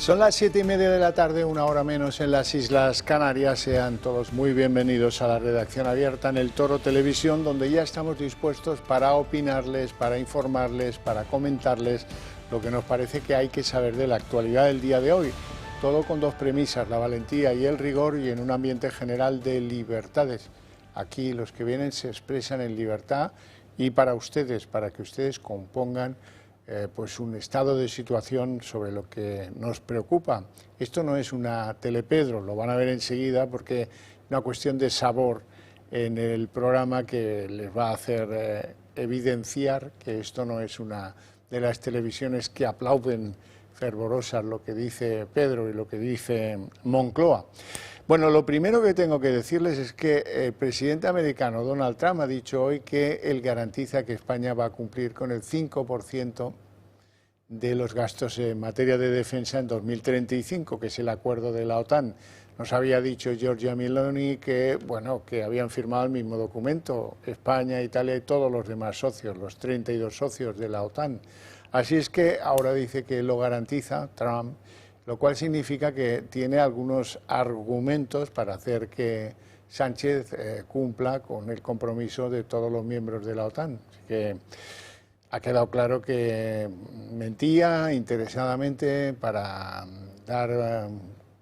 Son las 7:30 de la tarde, una hora menos en las Islas Canarias. Sean todos muy bienvenidos a la redacción abierta en El Toro Televisión, donde ya estamos dispuestos para opinarles, para informarles, para comentarles lo que nos parece que hay que saber de la actualidad del día de hoy. Todo con dos premisas, la valentía y el rigor, y en un ambiente general de libertades. Aquí los que vienen se expresan en libertad y para ustedes, para que ustedes compongan pues un estado de situación sobre lo que nos preocupa. Esto no es una telepedro, lo van a ver enseguida, porque es una cuestión de sabor en el programa que les va a hacer evidenciar que esto no es una de las televisiones que aplauden fervorosas lo que dice Pedro y lo que dice Moncloa. Bueno, lo primero que tengo que decirles es que el presidente americano Donald Trump ha dicho hoy que él garantiza que España va a cumplir con el 5% de los gastos en materia de defensa en 2035, que es el acuerdo de la OTAN. Nos había dicho Giorgia Meloni que, bueno, que habían firmado el mismo documento, España, Italia y todos los demás socios, los 32 socios de la OTAN. Así es que ahora dice que lo garantiza Trump, lo cual significa que tiene algunos argumentos para hacer que Sánchez cumpla con el compromiso de todos los miembros de la OTAN. Así que ha quedado claro que mentía interesadamente para dar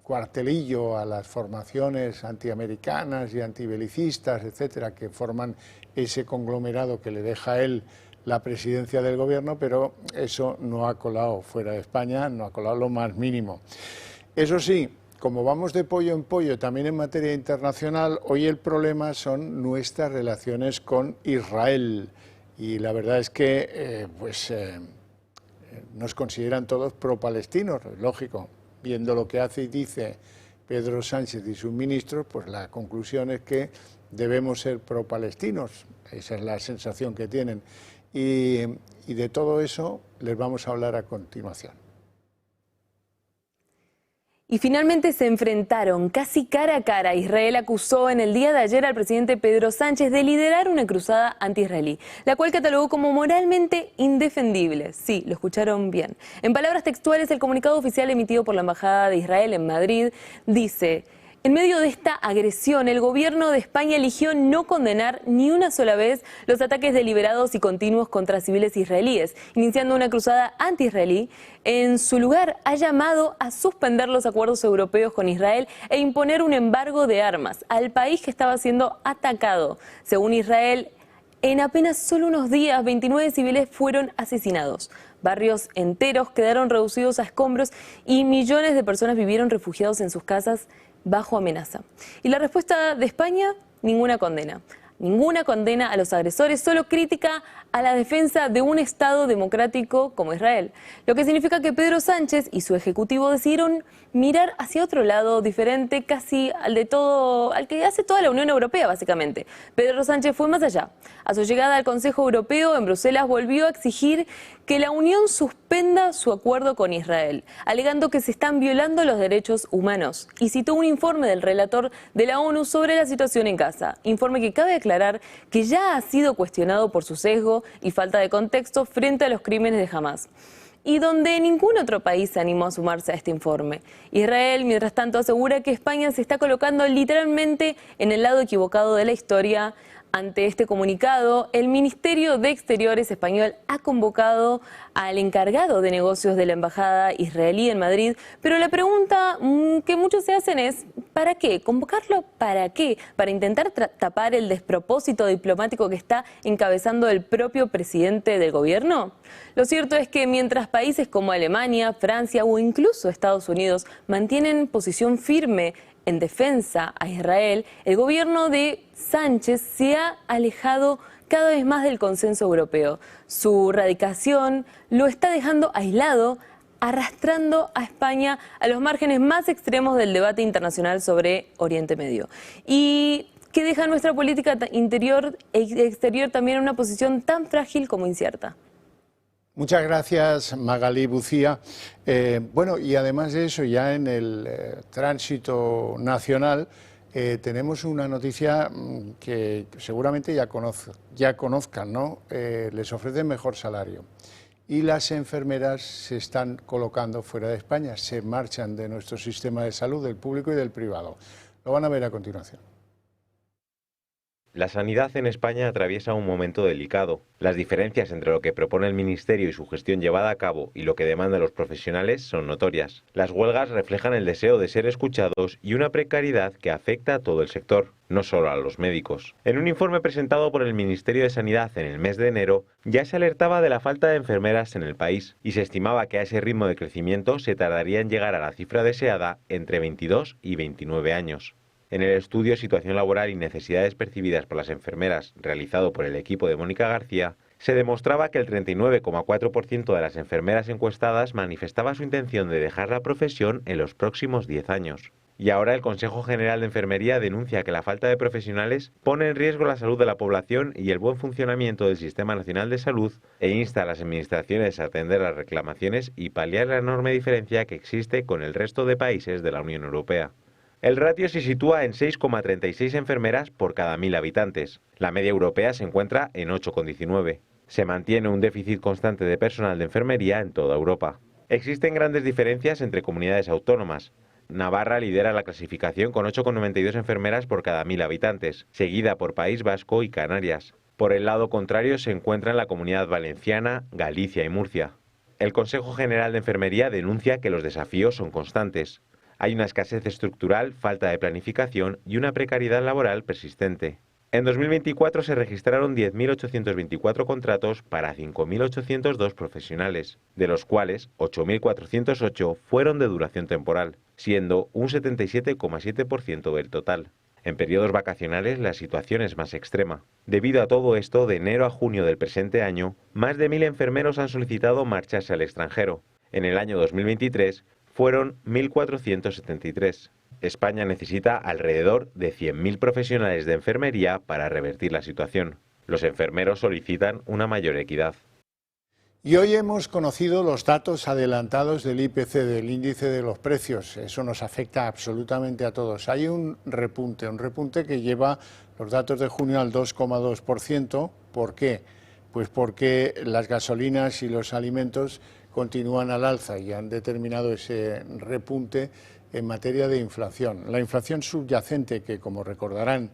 cuartelillo a las formaciones antiamericanas y antibelicistas, etcétera, que forman ese conglomerado que le deja a él la presidencia del gobierno, pero eso no ha colado fuera de España, no ha colado lo más mínimo. Eso sí, como vamos de pollo en pollo también en materia internacional, hoy el problema son nuestras relaciones con Israel. Y la verdad es que nos consideran todos pro-palestinos, lógico. Viendo lo que hace y dice Pedro Sánchez y sus ministros, pues la conclusión es que debemos ser pro-palestinos. Esa es la sensación que tienen. Y de todo eso les vamos a hablar a continuación. Y finalmente se enfrentaron casi cara a cara. Israel acusó en el día de ayer al presidente Pedro Sánchez de liderar una cruzada anti-israelí, la cual catalogó como moralmente indefendible. Sí, lo escucharon bien. En palabras textuales, el comunicado oficial emitido por la Embajada de Israel en Madrid dice: en medio de esta agresión, el gobierno de España eligió no condenar ni una sola vez los ataques deliberados y continuos contra civiles israelíes, iniciando una cruzada anti-israelí. En su lugar, ha llamado a suspender los acuerdos europeos con Israel e imponer un embargo de armas al país que estaba siendo atacado. Según Israel, en apenas solo unos días, 29 civiles fueron asesinados. Barrios enteros quedaron reducidos a escombros y millones de personas vivieron refugiados en sus casas bajo amenaza. Y la respuesta de España: ninguna condena. Ninguna condena a los agresores, solo crítica a la defensa de un Estado democrático como Israel. Lo que significa que Pedro Sánchez y su ejecutivo decidieron mirar hacia otro lado diferente, casi al que hace toda la Unión Europea, básicamente. Pedro Sánchez fue más allá. A su llegada al Consejo Europeo en Bruselas volvió a exigir que la Unión suspenda su acuerdo con Israel, alegando que se están violando los derechos humanos. Y citó un informe del relator de la ONU sobre la situación en Gaza, informe que cabe aclarar que ya ha sido cuestionado por su sesgo y falta de contexto frente a los crímenes de Hamás, y donde ningún otro país se animó a sumarse a este informe. Israel, mientras tanto, asegura que España se está colocando literalmente en el lado equivocado de la historia. Ante este comunicado, el Ministerio de Exteriores español ha convocado al encargado de negocios de la Embajada israelí en Madrid, pero la pregunta que muchos se hacen es: ¿para qué? ¿Convocarlo para qué? ¿Para intentar tapar el despropósito diplomático que está encabezando el propio presidente del gobierno? Lo cierto es que mientras países como Alemania, Francia o incluso Estados Unidos mantienen posición firme en defensa a Israel, el gobierno de Sánchez se ha alejado cada vez más del consenso europeo. Su radicación lo está dejando aislado, arrastrando a España a los márgenes más extremos del debate internacional sobre Oriente Medio. Y que deja nuestra política interior e exterior también en una posición tan frágil como incierta. Muchas gracias, Magalí Bucía. Bueno, y además de eso, ya en el tránsito nacional tenemos una noticia que seguramente ya conozcan, ¿no? Les ofrecen mejor salario. y las enfermeras se están colocando fuera de España, se marchan de nuestro sistema de salud, del público y del privado. Lo van a ver a continuación. La sanidad en España atraviesa un momento delicado. Las diferencias entre lo que propone el Ministerio y su gestión llevada a cabo y lo que demandan los profesionales son notorias. Las huelgas reflejan el deseo de ser escuchados y una precariedad que afecta a todo el sector, no solo a los médicos. En un informe presentado por el Ministerio de Sanidad en el mes de enero, ya se alertaba de la falta de enfermeras en el país y se estimaba que a ese ritmo de crecimiento se tardaría en llegar a la cifra deseada entre 22 y 29 años. En el estudio Situación laboral y necesidades percibidas por las enfermeras, realizado por el equipo de Mónica García, se demostraba que el 39,4% de las enfermeras encuestadas manifestaba su intención de dejar la profesión en los próximos 10 años. Y ahora el Consejo General de Enfermería denuncia que la falta de profesionales pone en riesgo la salud de la población y el buen funcionamiento del Sistema Nacional de Salud e insta a las administraciones a atender las reclamaciones y paliar la enorme diferencia que existe con el resto de países de la Unión Europea. El ratio se sitúa en 6,36 enfermeras por cada 1.000 habitantes. La media europea se encuentra en 8,19. Se mantiene un déficit constante de personal de enfermería en toda Europa. Existen grandes diferencias entre comunidades autónomas. Navarra lidera la clasificación con 8,92 enfermeras por cada 1.000 habitantes, seguida por País Vasco y Canarias. Por el lado contrario se encuentran la Comunidad Valenciana, Galicia y Murcia. El Consejo General de Enfermería denuncia que los desafíos son constantes. Hay una escasez estructural, falta de planificación y una precariedad laboral persistente. En 2024 se registraron 10.824 contratos para 5.802 profesionales, de los cuales 8.408 fueron de duración temporal, siendo un 77,7% del total. En periodos vacacionales la situación es más extrema. Debido a todo esto, de enero a junio del presente año, más de 1.000 enfermeros han solicitado marcharse al extranjero. En el año 2023, fueron 1.473. España necesita alrededor de 100.000 profesionales de enfermería para revertir la situación. Los enfermeros solicitan una mayor equidad. Y hoy hemos conocido los datos adelantados del IPC, del índice de los precios. Eso nos afecta absolutamente a todos. Hay un repunte que lleva los datos de junio al 2,2%. ¿Por qué? Pues porque las gasolinas y los alimentos continúan al alza y han determinado ese repunte en materia de inflación. La inflación subyacente, que como recordarán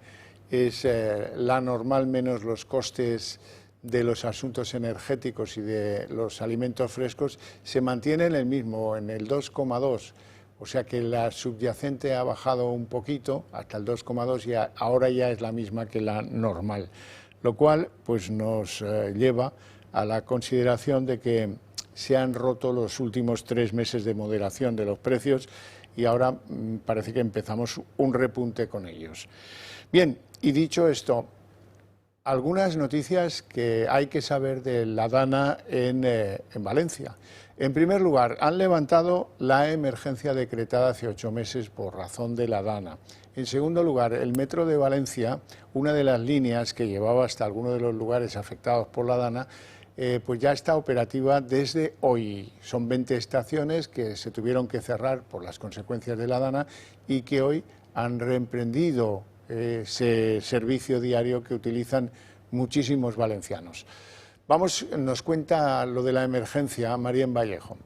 es la normal menos los costes de los asuntos energéticos y de los alimentos frescos, se mantiene en el mismo, en el 2,2. O sea que la subyacente ha bajado un poquito hasta el 2,2 y ahora ya es la misma que la normal. Lo cual pues nos lleva a la consideración de que se han roto los últimos 3 meses de moderación de los precios y ahora parece que empezamos un repunte con ellos. Bien, y dicho esto, algunas noticias que hay que saber de la DANA en Valencia. En primer lugar, han levantado la emergencia decretada hace 8 meses por razón de la DANA. En segundo lugar, el Metro de Valencia, una de las líneas que llevaba hasta algunos de los lugares afectados por la DANA, pues ya está operativa desde hoy. Son 20 estaciones que se tuvieron que cerrar por las consecuencias de la DANA y que hoy han reemprendido ese servicio diario que utilizan muchísimos valencianos. Nos cuenta lo de la emergencia Marien Vallejo.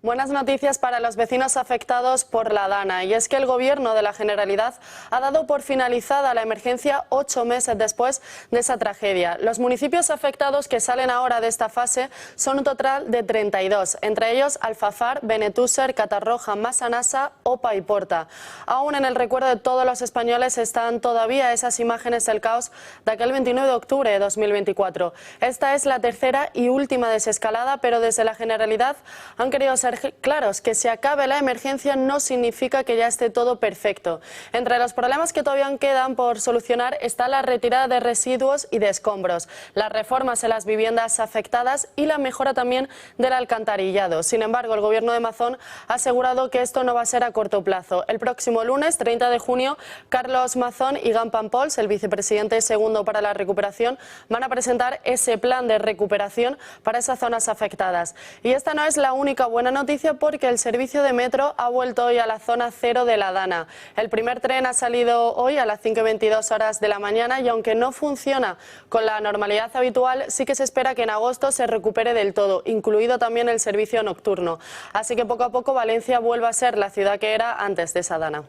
Buenas noticias para los vecinos afectados por la DANA, y es que el Gobierno de la Generalidad ha dado por finalizada la emergencia 8 meses después de esa tragedia. Los municipios afectados que salen ahora de esta fase son un total de 32, entre ellos Alfafar, Benetússer, Catarroja, Massanassa, Opa y Porta. Aún en el recuerdo de todos los españoles están todavía esas imágenes del caos de aquel 29 de octubre de 2024. Esta es la tercera y última desescalada, pero desde la Generalidad han querido ser claros: que se acabe la emergencia no significa que ya esté todo perfecto. Entre los problemas que todavía quedan por solucionar está la retirada de residuos y de escombros, las reformas en las viviendas afectadas y la mejora también del alcantarillado. Sin embargo, el Gobierno de Mazón ha asegurado que esto no va a ser a corto plazo. El próximo lunes, 30 de junio, Carlos Mazón y Gan Pampols, el vicepresidente segundo para la recuperación, van a presentar ese plan de recuperación para esas zonas afectadas. Y esta no es la única buena noticia noticia porque el servicio de metro ha vuelto hoy a la zona cero de la Dana. El primer tren ha salido hoy a las 5:22 horas de la mañana y aunque no funciona con la normalidad habitual, sí que se espera que en agosto se recupere del todo, incluido también el servicio nocturno. Así que poco a poco Valencia vuelve a ser la ciudad que era antes de esa Dana.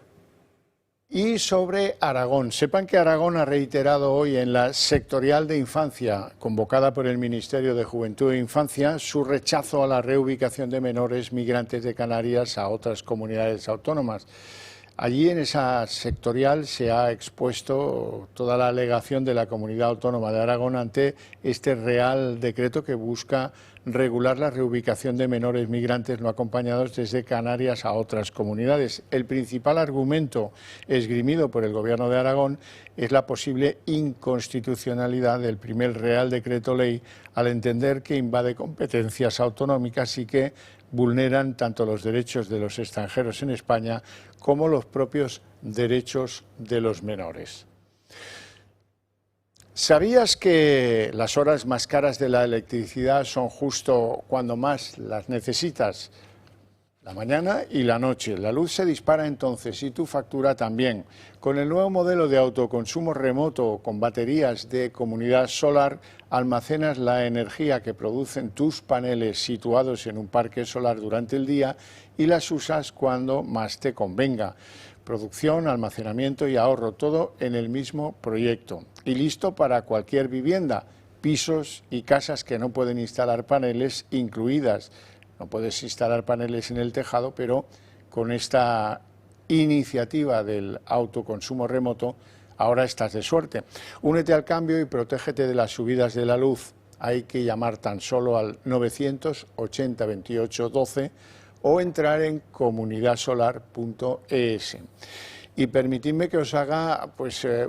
Y sobre Aragón, sepan que Aragón ha reiterado hoy en la sectorial de infancia, convocada por el Ministerio de Juventud e Infancia, su rechazo a la reubicación de menores migrantes de Canarias a otras comunidades autónomas. Allí en esa sectorial se ha expuesto toda la alegación de la Comunidad Autónoma de Aragón ante este Real Decreto que busca regular la reubicación de menores migrantes no acompañados desde Canarias a otras comunidades. El principal argumento esgrimido por el Gobierno de Aragón es la posible inconstitucionalidad del primer Real Decreto Ley al entender que invade competencias autonómicas y que vulneran tanto los derechos de los extranjeros en España como los propios derechos de los menores. ¿Sabías que las horas más caras de la electricidad son justo cuando más las necesitas? La mañana y la noche. La luz se dispara entonces y tu factura también. Con el nuevo modelo de autoconsumo remoto con baterías de comunidad solar, almacenas la energía que producen tus paneles situados en un parque solar durante el día y las usas cuando más te convenga. Producción, almacenamiento y ahorro, todo en el mismo proyecto. Y listo para cualquier vivienda, pisos y casas que no pueden instalar paneles incluidas. No puedes instalar paneles en el tejado, pero con esta iniciativa del autoconsumo remoto, ahora estás de suerte. Únete al cambio y protégete de las subidas de la luz. Hay que llamar tan solo al 980 28 12 o entrar en comunidadsolar.es. Y permitidme que os haga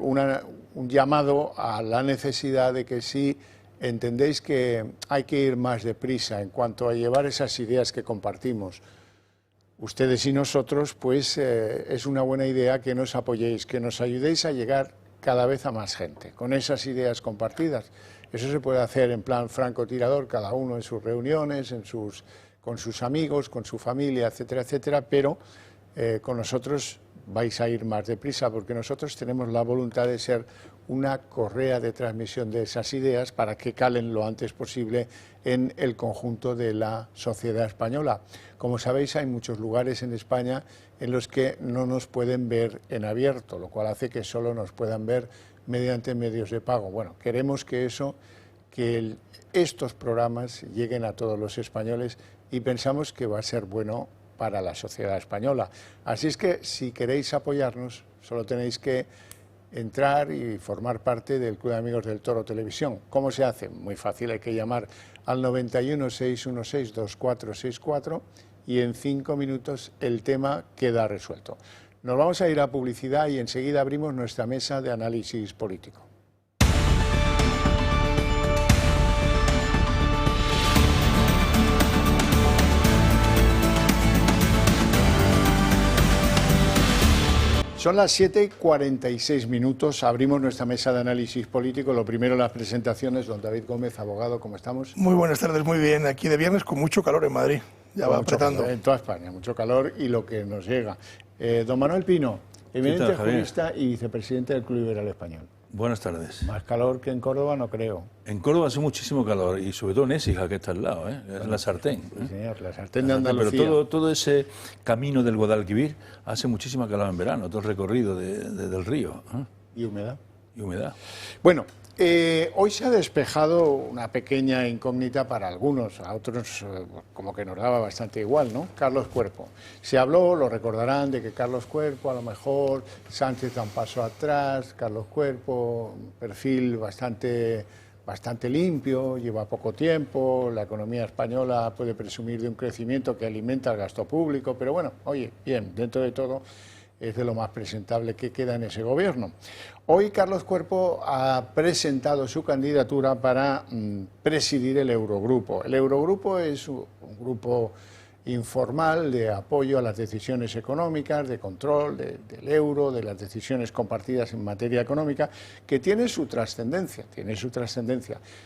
un llamado a la necesidad de que si entendéis que hay que ir más deprisa en cuanto a llevar esas ideas que compartimos, ustedes y nosotros, pues es una buena idea que nos apoyéis, que nos ayudéis a llegar cada vez a más gente con esas ideas compartidas. Eso se puede hacer en plan francotirador, cada uno en sus reuniones, con sus amigos, con su familia, etcétera, etcétera, pero con nosotros vais a ir más deprisa porque nosotros tenemos la voluntad de ser una correa de transmisión de esas ideas para que calen lo antes posible en el conjunto de la sociedad española. Como sabéis, hay muchos lugares en España en los que no nos pueden ver en abierto, lo cual hace que solo nos puedan ver mediante medios de pago. Bueno, queremos que estos programas lleguen a todos los españoles y pensamos que va a ser bueno para la sociedad española. Así es que si queréis apoyarnos, solo tenéis que entrar y formar parte del Club de Amigos del Toro Televisión. ¿Cómo se hace? Muy fácil, hay que llamar al 91 616 2464 y en 5 minutos el tema queda resuelto. Nos vamos a ir a publicidad y enseguida abrimos nuestra mesa de análisis político. Son las 7:46, abrimos nuestra mesa de análisis político. Lo primero, las presentaciones. Don David Gómez, abogado, ¿cómo estamos? Muy buenas tardes, muy bien. Aquí de viernes con mucho calor en Madrid. Ya va apretando. Calor, en toda España, mucho calor y lo que nos llega. Don Manuel Pino, eminente jurista y vicepresidente del Club Liberal Español. Buenas tardes. Más calor que en Córdoba, no creo. En Córdoba hace muchísimo calor y sobre todo en Écija, que está al lado, es la sartén. Sí, señor, la sartén de Andalucía. Pero todo ese camino del Guadalquivir hace muchísima calor en verano, todo el recorrido del río. Y humedad. Y humedad. Bueno, hoy se ha despejado una pequeña incógnita para algunos, a otros como que nos daba bastante igual, ¿no? Carlos Cuerpo. Se habló, lo recordarán, de que Carlos Cuerpo, a lo mejor Sánchez da un paso atrás, Carlos Cuerpo, un perfil bastante limpio, lleva poco tiempo, la economía española puede presumir de un crecimiento que alimenta el gasto público, pero bueno, oye, bien, dentro de todo es de lo más presentable que queda en ese gobierno. Hoy Carlos Cuerpo ha presentado su candidatura para presidir el Eurogrupo. El Eurogrupo es un grupo informal de apoyo a las decisiones económicas, de control del euro, de las decisiones compartidas en materia económica, que tiene su trascendencia,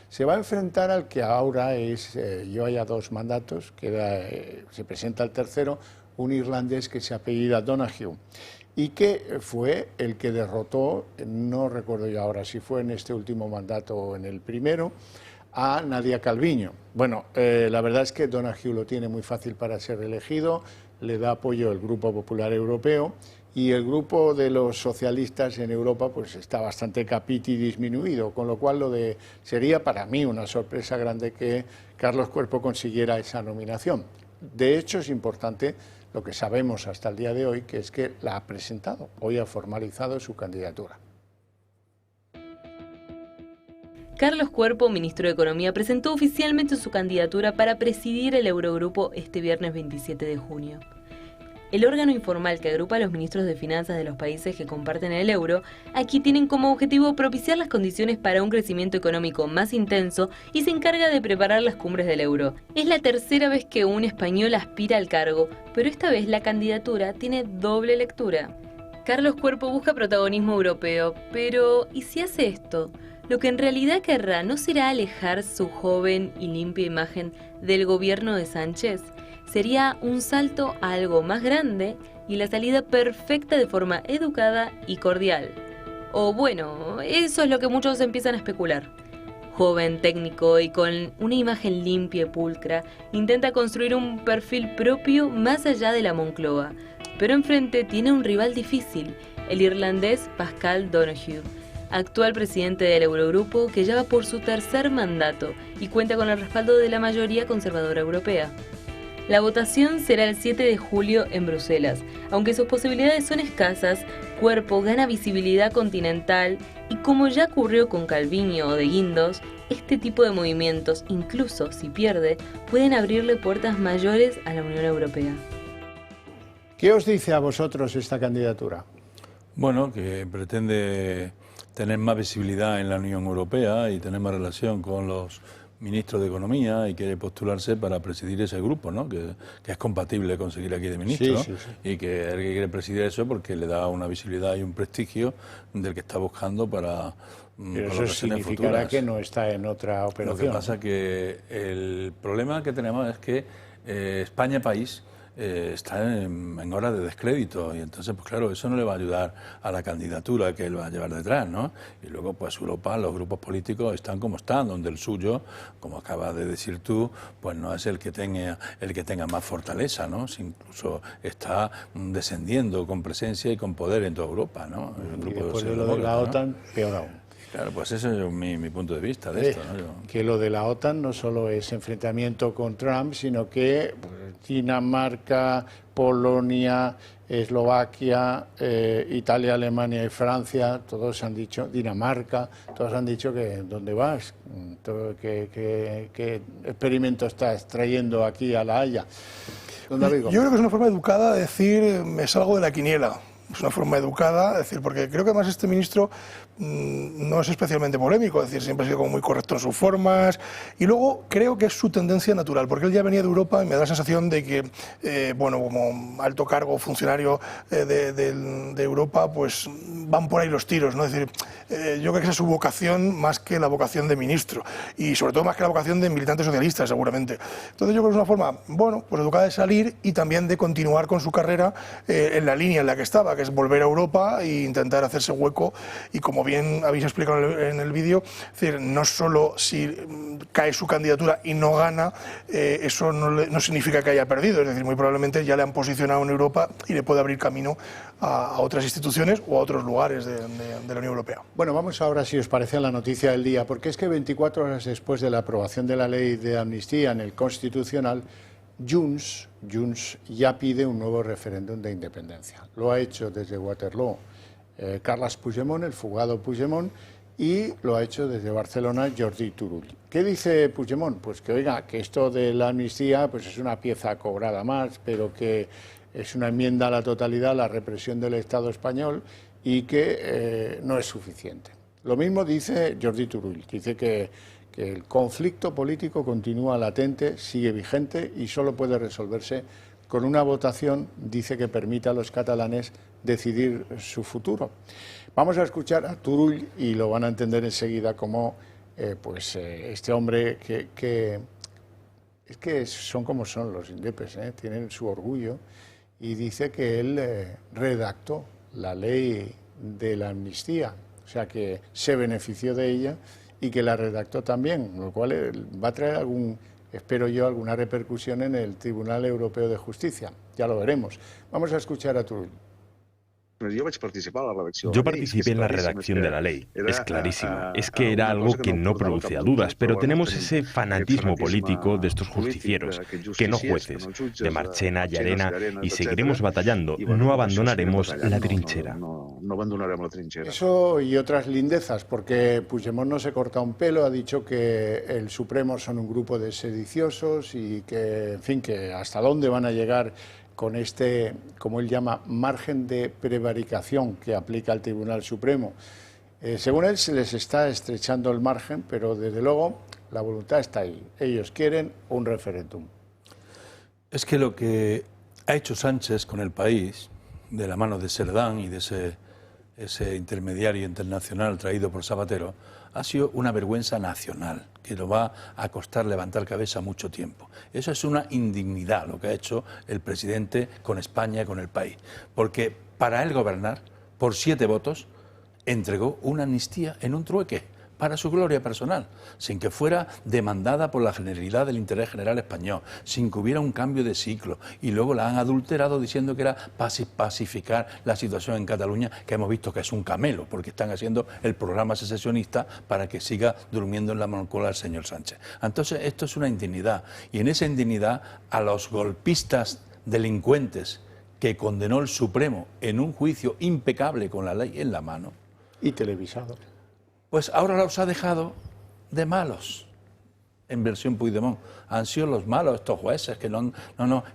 Se va a enfrentar al que ahora lleva ya 2 mandatos, se presenta el tercero, un irlandés que se apellida Donoghue, y que fue el que derrotó, no recuerdo yo ahora si fue en este último mandato o en el primero, a Nadia Calviño. Bueno, la verdad es que Donoghue lo tiene muy fácil para ser elegido, le da apoyo el Grupo Popular Europeo y el grupo de los socialistas en Europa pues está bastante capiti disminuido, con lo cual sería para mí una sorpresa grande que Carlos Cuerpo consiguiera esa nominación. De hecho, es importante lo que sabemos hasta el día de hoy, que es que la ha presentado, hoy ha formalizado su candidatura. Carlos Cuerpo, ministro de Economía, presentó oficialmente su candidatura para presidir el Eurogrupo este viernes 27 de junio. El órgano informal que agrupa a los ministros de finanzas de los países que comparten el euro, aquí tienen como objetivo propiciar las condiciones para un crecimiento económico más intenso y se encarga de preparar las cumbres del euro. Es la tercera vez que un español aspira al cargo, pero esta vez la candidatura tiene doble lectura. Carlos Cuerpo busca protagonismo europeo, pero ¿y si hace esto? Lo que en realidad querrá no será alejar su joven y limpia imagen del gobierno de Sánchez. Sería un salto a algo más grande y la salida perfecta de forma educada y cordial. O bueno, eso es lo que muchos empiezan a especular. Joven, técnico y con una imagen limpia y pulcra, intenta construir un perfil propio más allá de la Moncloa. Pero enfrente tiene un rival difícil, el irlandés Pascal Donoghue, actual presidente del Eurogrupo que ya va por su tercer mandato y cuenta con el respaldo de la mayoría conservadora europea. La votación será el 7 de julio en Bruselas. Aunque sus posibilidades son escasas, Cuerpo gana visibilidad continental y como ya ocurrió con Calviño o de Guindos, este tipo de movimientos, incluso si pierde, pueden abrirle puertas mayores a la Unión Europea. ¿Qué os dice a vosotros esta candidatura? Bueno, que pretende tener más visibilidad en la Unión Europea y tener más relación con los ministros de Economía y quiere postularse para presidir ese grupo, ¿no? Que es compatible con seguir aquí de ministro, sí, ¿no? sí. Y que el que quiere presidir eso porque le da una visibilidad y un prestigio del que está buscando para pero eso significará futuras. Que no está en otra operación. Lo que pasa es que el problema que tenemos es que España país está en hora de descrédito y entonces, pues claro, eso no le va a ayudar a la candidatura que él va a llevar detrás, ¿no? Y luego, pues Europa, los grupos políticos están como están, donde el suyo, como acabas de decir tú, pues no es el que tenga más fortaleza, ¿no? Si incluso está descendiendo con presencia y con poder en toda Europa, ¿no? El grupo y después de lo de la OTAN, peor aún. Claro, pues ese es mi punto de vista de esto, ¿no? Que lo de la OTAN no solo es enfrentamiento con Trump, sino que Dinamarca, Polonia, Eslovaquia, Italia, Alemania y Francia, todos han dicho, Dinamarca, todos han dicho que ¿dónde vas? ¿Qué experimento estás trayendo aquí a La Haya? Yo creo que es una forma educada de decir, me salgo de la quiniela. Es una forma educada, es decir, porque creo que además este ministro no es especialmente polémico, es decir, siempre ha sido como muy correcto en sus formas, y luego creo que es su tendencia natural, porque él ya venía de Europa y me da la sensación de que, bueno, como alto cargo, funcionario de Europa, pues van por ahí los tiros, ¿no? Es decir, yo creo que esa es su vocación más que la vocación de ministro, y sobre todo más que la vocación de militante socialista, seguramente. Entonces yo creo que es una forma, bueno, pues educada de salir y también de continuar con su carrera en la línea en la que estaba, que es volver a Europa e intentar hacerse hueco, y como bien habéis explicado en el vídeo, es decir, no solo si cae su candidatura y no gana, eso no significa que haya perdido, es decir, muy probablemente ya le han posicionado en Europa y le puede abrir camino a otras instituciones o a otros lugares de la Unión Europea. Bueno, vamos ahora, si os parece, a la noticia del día, porque es que 24 horas después de la aprobación de la ley de amnistía en el Constitucional, Junts ya pide un nuevo referéndum de independencia. Lo ha hecho desde Waterloo Carles Puigdemont, el fugado Puigdemont, y lo ha hecho desde Barcelona Jordi Turull. ¿Qué dice Puigdemont? Pues que, oiga, que esto de la amnistía pues es una pieza cobrada más, pero que es una enmienda a la totalidad a la represión del Estado español y que no es suficiente. Lo mismo dice Jordi Turull, dice que el conflicto político continúa latente, sigue vigente y solo puede resolverse con una votación, dice, que permita a los catalanes decidir su futuro. Vamos a escuchar a Turull y lo van a entender enseguida como este hombre que es que son como son los indepes, tienen su orgullo, y dice que él redactó la ley de la amnistía, o sea que se benefició de ella y que la redactó también, lo cual va a traer espero yo, alguna repercusión en el Tribunal Europeo de Justicia. Ya lo veremos. Vamos a escuchar a Turull. Yo participé en la redacción de la ley, es clarísimo. Es que era algo que no producía dudas, pero tenemos ese fanatismo político de estos justicieros, que no jueces, de Marchena y Arena, y seguiremos batallando, no abandonaremos la trinchera. Eso y otras lindezas, porque Puigdemont no se corta un pelo, ha dicho que el Supremo son un grupo de sediciosos y que, en fin, que hasta dónde van a llegar con este, como él llama, margen de prevaricación que aplica el Tribunal Supremo. Según él, se les está estrechando el margen, pero desde luego la voluntad está ahí. Ellos quieren un referéndum. Es que lo que ha hecho Sánchez con el país, de la mano de Cerdán y de ese intermediario internacional traído por Zapatero, ha sido una vergüenza nacional, que lo va a costar levantar cabeza mucho tiempo. Eso es una indignidad lo que ha hecho el presidente con España y con el país. Porque para él gobernar, por 7 votos, entregó una amnistía en un trueque, para su gloria personal, sin que fuera demandada por la generalidad del interés general español, sin que hubiera un cambio de ciclo, y luego la han adulterado diciendo que era pacificar la situación en Cataluña, que hemos visto que es un camelo, porque están haciendo el programa secesionista para que siga durmiendo en la monocola el señor Sánchez. Entonces esto es una indignidad, y en esa indignidad a los golpistas delincuentes que condenó el Supremo en un juicio impecable con la ley en la mano. Y televisado. Pues ahora los ha dejado de malos, en versión Puigdemont. Han sido los malos estos jueces, que no,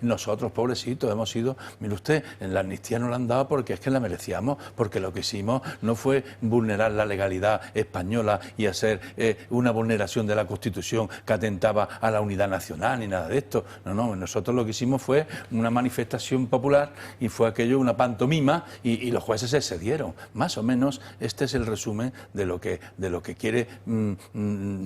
nosotros, pobrecitos, hemos sido, mire usted, en la amnistía no la han dado porque es que la merecíamos, porque lo que hicimos no fue vulnerar la legalidad española y hacer una vulneración de la Constitución que atentaba a la unidad nacional ni nada de esto. No, nosotros lo que hicimos fue una manifestación popular y fue aquello una pantomima y los jueces se cedieron. Más o menos este es el resumen de lo que quiere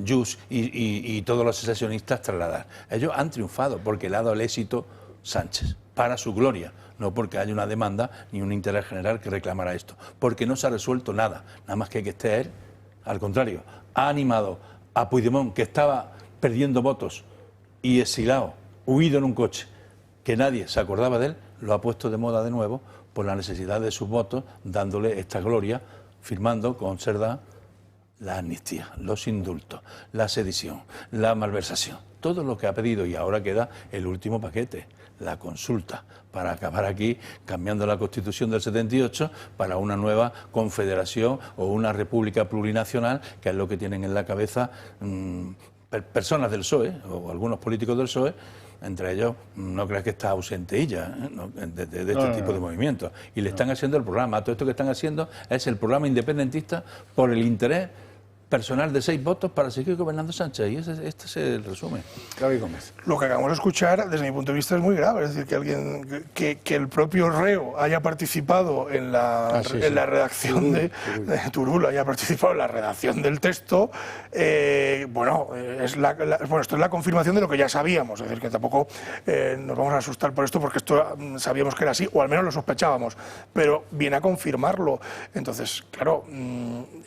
Jus y todos los secesionistas trasladar. Ellos han triunfado porque le ha dado el éxito Sánchez, para su gloria, no porque haya una demanda ni un interés general que reclamara esto, porque no se ha resuelto nada más que esté él. Al contrario, ha animado a Puigdemont, que estaba perdiendo votos y exilado, huido en un coche, que nadie se acordaba de él, lo ha puesto de moda de nuevo por la necesidad de sus votos, dándole esta gloria, firmando con Cerdán la amnistía, los indultos, la sedición, la malversación, todo lo que ha pedido, y ahora queda el último paquete, la consulta, para acabar aquí cambiando la Constitución del 78 para una nueva confederación o una república plurinacional, que es lo que tienen en la cabeza personas del PSOE o algunos políticos del PSOE. Entre ellos, no creas que está ausente ella, de este tipo de movimientos. Y le están haciendo el programa. Todo esto que están haciendo es el programa independentista por el interés personal de 6 votos para seguir gobernando Sánchez. Y este es el resumen. David Gómez. Lo que acabamos de escuchar, desde mi punto de vista, es muy grave. Es decir, que alguien, que el propio reo haya participado en la redacción de Turull, haya participado en la redacción del texto, esto es la confirmación de lo que ya sabíamos. Es decir, que tampoco nos vamos a asustar por esto, porque esto sabíamos que era así, o al menos lo sospechábamos, pero viene a confirmarlo. Entonces, claro,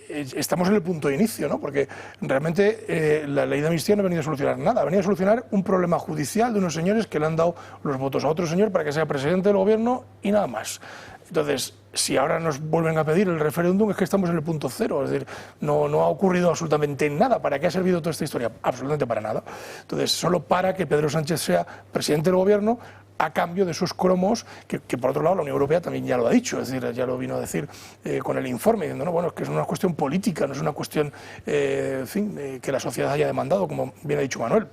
estamos en el punto de inicio, ¿no? Porque realmente la ley de amnistía no ha venido a solucionar nada, ha venido a solucionar un problema judicial de unos señores que le han dado los votos a otro señor para que sea presidente del gobierno y nada más. Entonces, si ahora nos vuelven a pedir el referéndum, es que estamos en el punto cero, es decir, no ha ocurrido absolutamente nada. ¿Para qué ha servido toda esta historia? Absolutamente para nada. Entonces, solo para que Pedro Sánchez sea presidente del gobierno, a cambio de esos cromos que por otro lado la Unión Europea también ya lo ha dicho, es decir, ya lo vino a decir con el informe, diciendo, no, bueno, es que es una cuestión política, no es una cuestión que la sociedad haya demandado, como bien ha dicho Manuel.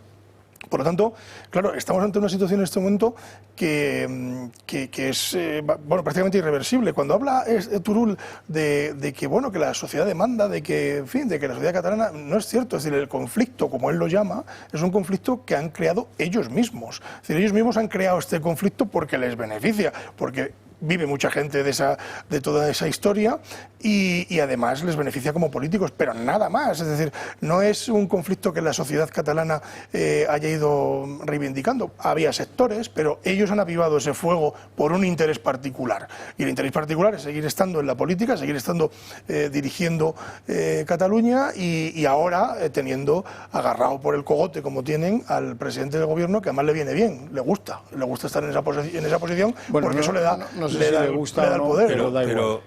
Por lo tanto, claro, estamos ante una situación en este momento que es bueno, prácticamente irreversible. Cuando habla Turull de que bueno, que la sociedad demanda, de que, en fin, de que la sociedad catalana, no es cierto. Es decir, el conflicto, como él lo llama, es un conflicto que han creado ellos mismos. Es decir, ellos mismos han creado este conflicto porque les beneficia, porque vive mucha gente de toda esa historia y además les beneficia como políticos, pero nada más. Es decir, no es un conflicto que la sociedad catalana haya ido reivindicando. Había sectores, pero ellos han avivado ese fuego por un interés particular. Y el interés particular es seguir estando en la política, seguir estando dirigiendo Cataluña y ahora teniendo agarrado por el cogote, como tienen, al presidente del gobierno, que además le viene bien, le gusta estar en esa posición, bueno, porque eso le da... No sé si le gusta o no, poder, pero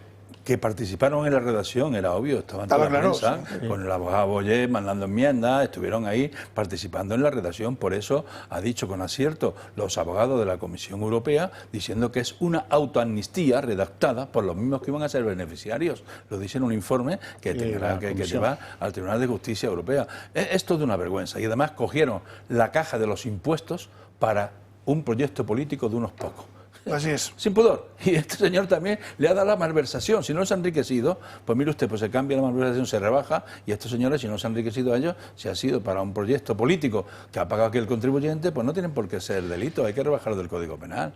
que participaron en la redacción era obvio, estaban toda la prensa, sí. Con el abogado Boyer mandando enmiendas, estuvieron ahí participando en la redacción. Por eso ha dicho con acierto los abogados de la Comisión Europea, diciendo que es una autoamnistía redactada por los mismos que iban a ser beneficiarios. Lo dice en un informe que tendrá que llevar al Tribunal de Justicia Europea. Es toda una vergüenza. Y además cogieron la caja de los impuestos para un proyecto político de unos pocos. Así es. Sin pudor. Y este señor también le ha dado la malversación. Si no se ha enriquecido, pues mire usted, pues se cambia la malversación, se rebaja, y estos señores, si no se han enriquecido a ellos, si ha sido para un proyecto político que ha pagado aquí el contribuyente, pues no tienen por qué ser delito, hay que rebajarlo del Código Penal.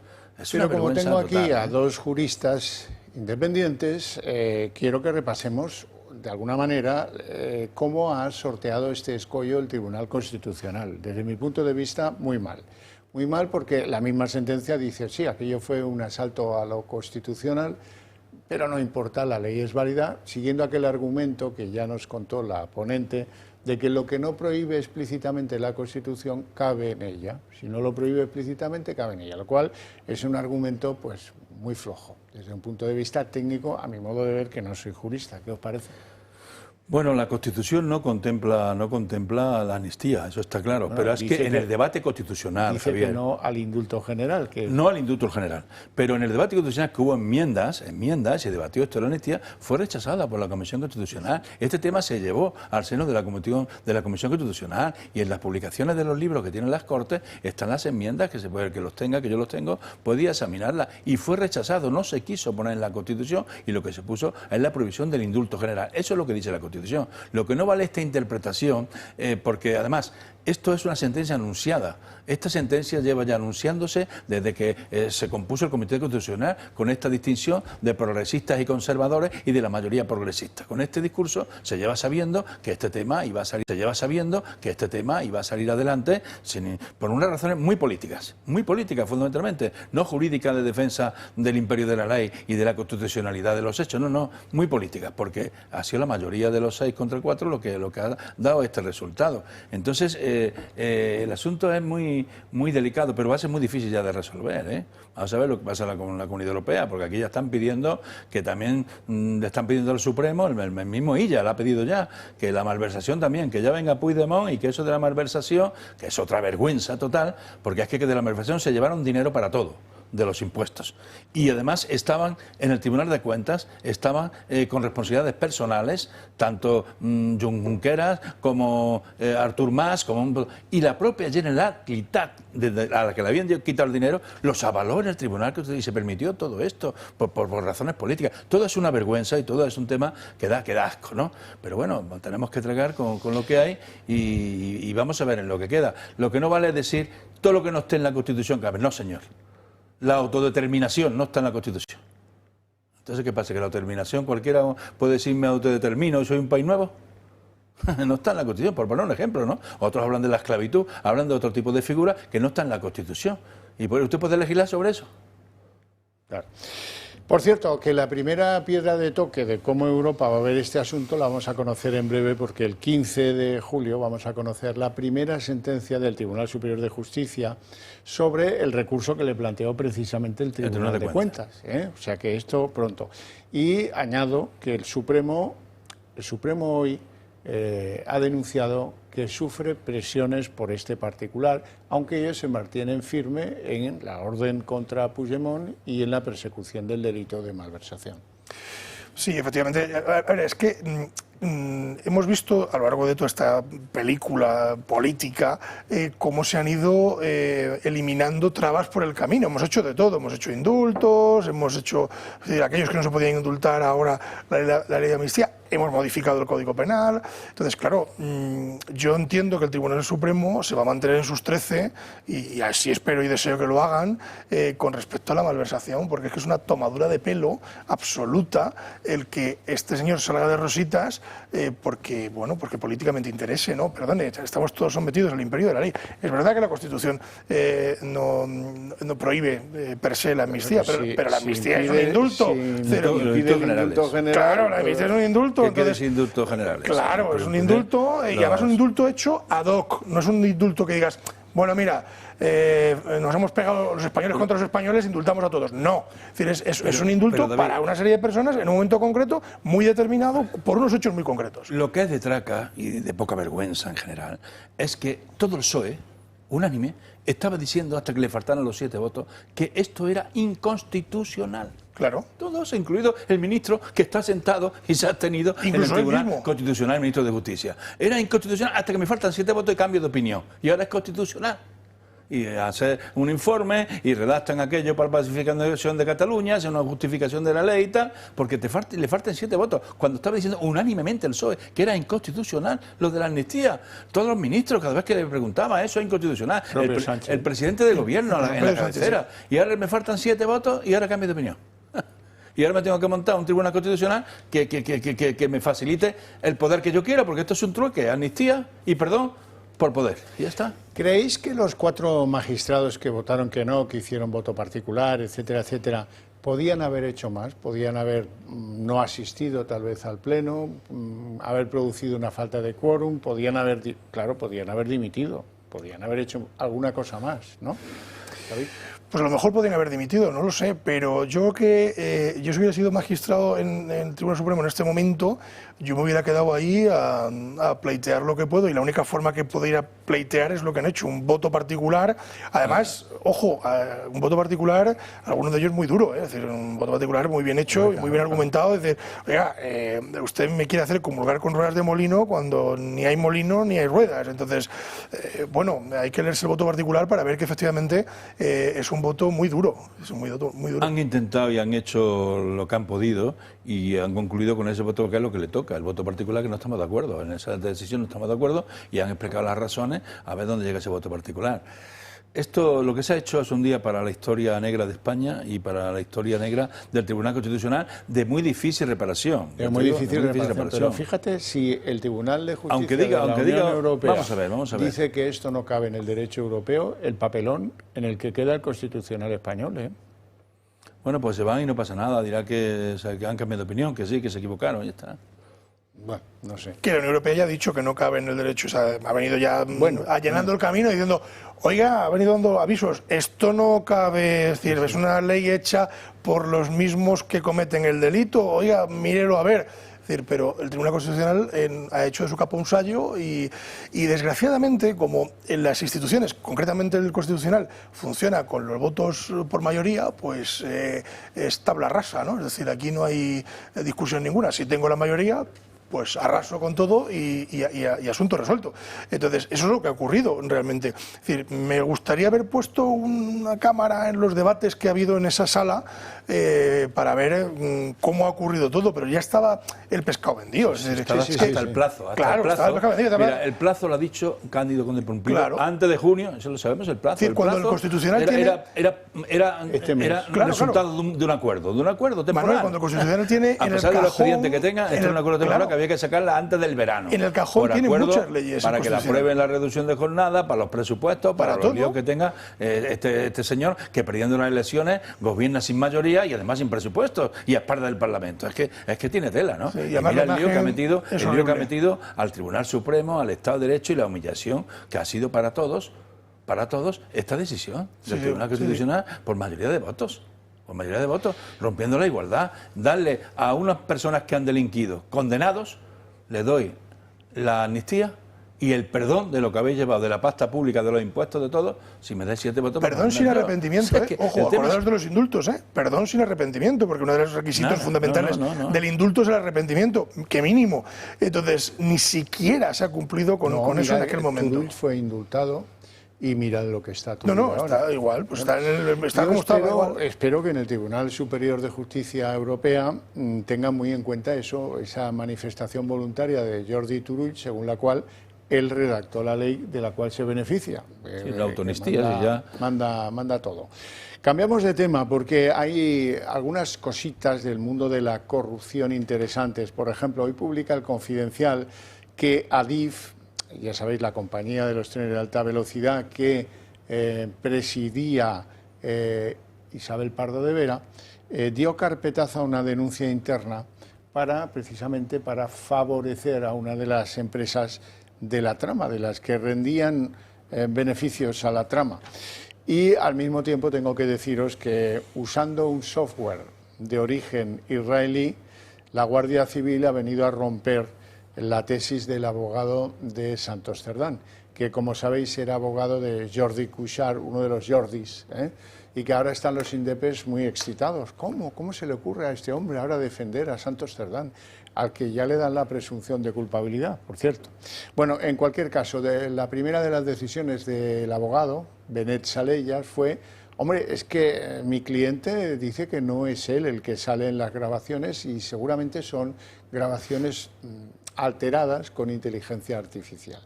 Pero como tengo aquí a dos juristas independientes, quiero que repasemos de alguna manera cómo ha sorteado este escollo el Tribunal Constitucional. Desde mi punto de vista, muy mal. Muy mal porque la misma sentencia dice, sí, aquello fue un asalto a lo constitucional, pero no importa, la ley es válida, siguiendo aquel argumento que ya nos contó la ponente, de que lo que no prohíbe explícitamente la Constitución cabe en ella. Si no lo prohíbe explícitamente, cabe en ella, lo cual es un argumento pues muy flojo. Desde un punto de vista técnico, a mi modo de ver, que no soy jurista, ¿qué os parece? Bueno, la Constitución no contempla la amnistía, eso está claro, pero es que en el debate constitucional, dice Javier, que no al indulto general. No al indulto general, pero en el debate constitucional que hubo enmiendas, se debatió esto de la amnistía, fue rechazada por la Comisión Constitucional. Este tema se llevó al seno de la Comisión Constitucional, y en las publicaciones de los libros que tienen las Cortes están las enmiendas, que se puede, que los tenga, que yo los tengo, podía examinarlas, y fue rechazado, no se quiso poner en la Constitución, y lo que se puso es la prohibición del indulto general. Eso es lo que dice la Constitución. Lo que no vale esta interpretación, porque además esto es una sentencia anunciada. Esta sentencia lleva ya anunciándose desde que se compuso el Comité Constitucional, con esta distinción de progresistas y conservadores y de la mayoría progresista. Con este discurso se lleva sabiendo que este tema iba a salir, adelante por unas razones muy políticas fundamentalmente, no jurídicas de defensa del imperio de la ley y de la constitucionalidad de los hechos, no, muy políticas, porque ha sido la mayoría de los 6 contra 4 lo que ha dado este resultado. Entonces, el asunto es muy delicado, pero va a ser muy difícil ya de resolver, Vamos a ver lo que pasa con la Comunidad Europea, porque aquí ya están pidiendo, que también le están pidiendo al Supremo, el mismo Illa le ha pedido ya, que la malversación también, que ya venga Puigdemont, y que eso de la malversación, que es otra vergüenza total, porque es que de la malversación se llevaron dinero para todo, de los impuestos. Y además estaban en el Tribunal de Cuentas, estaban con responsabilidades personales, tanto Junqueras como Artur Mas, y la propia Generalitat, a la que le habían quitado el dinero, los avaló en el Tribunal y se permitió todo esto por razones políticas. Todo es una vergüenza y todo es un tema que da asco, ¿no? Pero bueno, tenemos que tragar con lo que hay y vamos a ver en lo que queda. Lo que no vale es decir todo lo que no esté en la Constitución cabe. No, señor. La autodeterminación no está en la Constitución. Entonces, ¿qué pasa? ¿Que la autodeterminación cualquiera puede decir me autodetermino y soy un país nuevo? No está en la Constitución, por poner un ejemplo, ¿no? Otros hablan de la esclavitud, hablan de otro tipo de figuras que no están en la Constitución. ¿Y usted puede legislar sobre eso? Claro. Por cierto, que la primera piedra de toque de cómo Europa va a ver este asunto la vamos a conocer en breve, porque el 15 de julio vamos a conocer la primera sentencia del Tribunal Superior de Justicia sobre el recurso que le planteó precisamente el Tribunal de Cuentas. O sea que esto pronto. Y añado que el Supremo hoy ha denunciado que sufre presiones por este particular, aunque ellos se mantienen firmes en la orden contra Puigdemont y en la persecución del delito de malversación. Sí, efectivamente. A ver, es que hemos visto a lo largo de toda esta película política cómo se han ido eliminando trabas por el camino. Hemos hecho de todo, hemos hecho indultos, hemos hecho aquellos que no se podían indultar, ahora la ley de amnistía, hemos modificado el Código Penal. Entonces, claro, yo entiendo que el Tribunal Supremo se va a mantener en sus 13 y así espero y deseo que lo hagan con respecto a la malversación, porque es que es una tomadura de pelo absoluta el que este señor salga de rositas porque políticamente interese, ¿no? Perdone, estamos todos sometidos al imperio de la ley. Es verdad que la Constitución no prohíbe per se la amnistía, pero la amnistía es un indulto. Claro, la amnistía es un indulto. ¿Qué quiere decir indulto general? Claro, es un indulto y además un indulto hecho ad hoc. No es un indulto que digas, bueno, mira, nos hemos pegado los españoles contra los españoles, indultamos a todos. No, es decir, es un indulto David, para una serie de personas en un momento concreto, muy determinado, por unos hechos muy concretos. Lo que es de traca y de poca vergüenza en general es que todo el PSOE, unánime, estaba diciendo, hasta que le faltaron los 7 votos, que esto era inconstitucional. Claro. Todos, incluido el ministro que está sentado y se ha abstenido en el Tribunal Constitucional, el ministro de Justicia. Era inconstitucional hasta que me faltan 7 votos y cambio de opinión. Y ahora es constitucional. Y hacer un informe y redactan aquello para la pacificación de Cataluña, hacer una justificación de la ley y tal, porque le faltan 7 votos. Cuando estaba diciendo unánimemente el PSOE que era inconstitucional lo de la amnistía. Todos los ministros, cada vez que le preguntaba, eso es inconstitucional. El presidente del gobierno en la cabecera. Y ahora me faltan 7 votos y ahora cambio de opinión. Y ahora me tengo que montar un tribunal constitucional que me facilite el poder que yo quiera, porque esto es un trueque, amnistía y perdón por poder. Y ya está. ¿Creéis que los 4 magistrados que votaron que no, que hicieron voto particular, etcétera, etcétera, podían haber hecho más? ¿Podían haber no asistido tal vez al pleno, haber producido una falta de quórum? Podían haber dimitido, podían haber hecho alguna cosa más, ¿no? ¿David? Pues a lo mejor podrían haber dimitido, no lo sé, pero yo que yo si hubiera sido magistrado en el Tribunal Supremo en este momento, yo me hubiera quedado ahí a pleitear lo que puedo, y la única forma que puedo ir a pleitear es lo que han hecho, un voto particular. Además, ojo, un voto particular, algunos de ellos muy duro, es decir, un voto particular muy bien hecho y muy bien argumentado, es decir, oiga, usted me quiere hacer comulgar con ruedas de molino cuando ni hay molino ni hay ruedas. Entonces, bueno, hay que leerse el voto particular para ver que efectivamente es un voto muy duro, muy duro. Han intentado y han hecho lo que han podido y han concluido con ese voto que es lo que le toca, el voto particular, que no estamos de acuerdo, en esa decisión no estamos de acuerdo y han explicado las razones a ver dónde llega ese voto particular. Esto, lo que se ha hecho es un día para la historia negra de España y para la historia negra del Tribunal Constitucional de muy difícil reparación. De muy difícil reparación. Pero fíjate si el Tribunal de Justicia de la Unión Europea vamos a ver. dice que esto no cabe en el derecho europeo, el papelón en el que queda el Constitucional español, ¿eh? Bueno, pues se van y no pasa nada, dirá que han cambiado de opinión, que sí, que se equivocaron, y ya está. Bueno, no sé. Que la Unión Europea ya ha dicho que no cabe en el derecho, o sea, ha venido ya allanando el camino diciendo, oiga, ha venido dando avisos, esto no cabe, es decir, es una ley hecha por los mismos que cometen el delito, oiga, mírelo a ver. Es decir, pero el Tribunal Constitucional ha hecho de su capa un sayo y desgraciadamente, como en las instituciones, concretamente el Constitucional, funciona con los votos por mayoría, pues es tabla rasa, ¿no? Es decir, aquí no hay discusión ninguna. Si tengo la mayoría, pues arraso con todo y asunto resuelto. Entonces, eso es lo que ha ocurrido realmente. Es decir, me gustaría haber puesto una cámara en los debates que ha habido en esa sala para ver cómo ha ocurrido todo, pero ya estaba el pescado vendido. Hasta el plazo. Claro, estaba el pescado vendido. Mira, el plazo lo ha dicho Cándido Conde Pumpido, claro, antes de junio, eso lo sabemos, el plazo. Es decir, cuando el Constitucional era resultado de un acuerdo temporal. Manuel, cuando el Constitucional tiene a pesar del expediente que tenga, este es un acuerdo temporal que había que sacarla antes del verano. En el cajón tiene muchas leyes. Para que la aprueben la reducción de jornada, para los presupuestos, para los líos que tenga este señor, que perdiendo las elecciones gobierna sin mayoría y además sin presupuestos y es parte del Parlamento. Es que tiene tela, ¿no? Sí, y mira el lío que ha metido al Tribunal Supremo, al Estado de Derecho y la humillación que ha sido para todos esta decisión del Tribunal Constitucional por mayoría de votos. Por mayoría de votos, rompiendo la igualdad. Darle a unas personas que han delinquido, condenados, le doy la amnistía y el perdón de lo que habéis llevado, de la pasta pública, de los impuestos, de todo, si me dais 7 votos... Perdón sin arrepentimiento, es que ojo, acordaos de los indultos, perdón sin arrepentimiento, porque uno de los requisitos fundamentales del indulto es el arrepentimiento, que mínimo. Entonces, ni siquiera se ha cumplido con eso en aquel momento. Turull fue indultado y mirad lo que está Turull ahora. Está igual, pues está como estaba igual. Espero que en el Tribunal Superior de Justicia Europea tengan muy en cuenta eso, esa manifestación voluntaria de Jordi Turull, según la cual él redactó la ley de la cual se beneficia. Sí, la autoamnistía, manda todo. Cambiamos de tema porque hay algunas cositas del mundo de la corrupción interesantes. Por ejemplo, hoy publica El Confidencial que Adif, ya sabéis, la compañía de los trenes de alta velocidad que presidía Isabel Pardo de Vera, dio carpetazo a una denuncia interna precisamente para favorecer a una de las empresas de la trama, de las que rendían beneficios a la trama. Y al mismo tiempo tengo que deciros que usando un software de origen israelí, la Guardia Civil ha venido a romper la tesis del abogado de Santos Cerdán, que como sabéis era abogado de Jordi Cuixart, uno de los Jordis, y que ahora están los indepes muy excitados. ¿Cómo se le ocurre a este hombre ahora defender a Santos Cerdán, al que ya le dan la presunción de culpabilidad, por cierto? Bueno, en cualquier caso, la primera de las decisiones del abogado, Benet Salellas, fue: hombre, es que mi cliente dice que no es él el que sale en las grabaciones y seguramente son grabaciones alteradas con inteligencia artificial.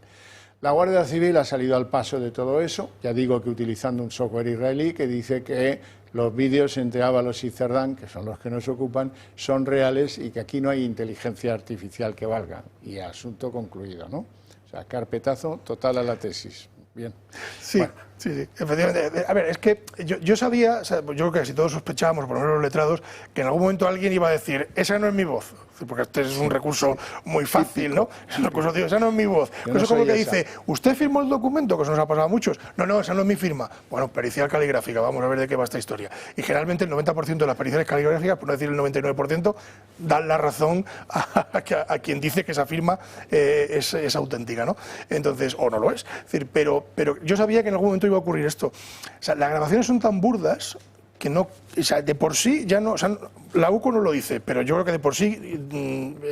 La Guardia Civil ha salido al paso de todo eso, ya digo que utilizando un software israelí que dice que los vídeos entre Ábalos y Cerdán, que son los que nos ocupan, son reales y que aquí no hay inteligencia artificial que valga. Y asunto concluido, ¿no? O sea, carpetazo total a la tesis. Bien. Sí, bueno. Sí, efectivamente. A ver, es que yo sabía, o sea, yo creo que casi todos sospechábamos, por lo menos los letrados, que en algún momento alguien iba a decir, esa no es mi voz, porque este es un recurso muy fácil, ¿no? Es un recurso, tío, esa no es mi voz. Eso es como que dice, ¿usted firmó el documento? Que eso nos ha pasado a muchos. No, esa no es mi firma. Bueno, pericial caligráfica, vamos a ver de qué va esta historia. Y generalmente el 90% de las periciales caligráficas, por no decir el 99%, dan la razón a quien dice que esa firma es auténtica, ¿no? Entonces, o no lo es. Es decir, pero yo sabía que en algún momento iba a ocurrir esto. O sea, las grabaciones son tan burdas que no, o sea, de por sí ya no, o sea, la UCO no lo dice, pero yo creo que de por sí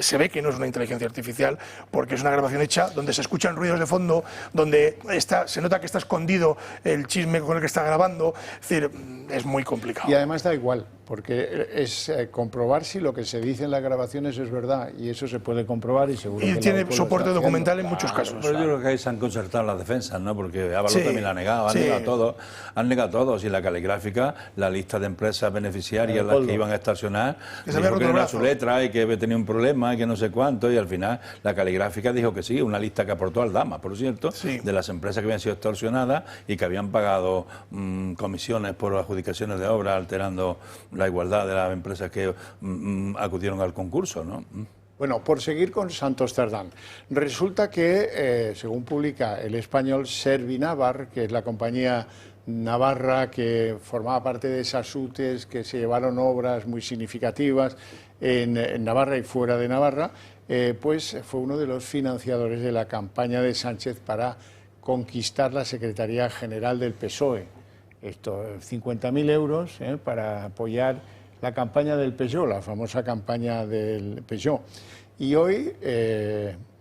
se ve que no es una inteligencia artificial, porque es una grabación hecha donde se escuchan ruidos de fondo, donde se nota que está escondido el chisme con el que está grabando, es decir, es muy complicado. Y además da igual, porque es comprobar si lo que se dice en las grabaciones es verdad, y eso se puede comprobar y seguro que tiene soporte documental en muchos casos. Pero yo creo que ahí se han concertado las defensas, ¿no? Porque Ábalos también la ha negado, han negado todo, si la caligráfica, la lista de empresas beneficiarias, las que iban a estacionar, dijo que no era su letra y que tenía un problema y que no sé cuánto, y al final la caligráfica dijo que sí, una lista que aportó Aldama, por cierto, de las empresas que habían sido extorsionadas y que habían pagado comisiones por adjudicaciones de obras, alterando la igualdad de las empresas que acudieron al concurso, ¿no? Bueno, por seguir con Santos Cerdán, resulta que, según publica el español Servinavar, que es la compañía navarra que formaba parte de esas UTEs que se llevaron obras muy significativas en Navarra y fuera de Navarra, pues fue uno de los financiadores de la campaña de Sánchez para conquistar la Secretaría General del PSOE. Esto, 50.000 euros para apoyar la campaña del Peugeot, la famosa campaña del Peugeot. Y hoy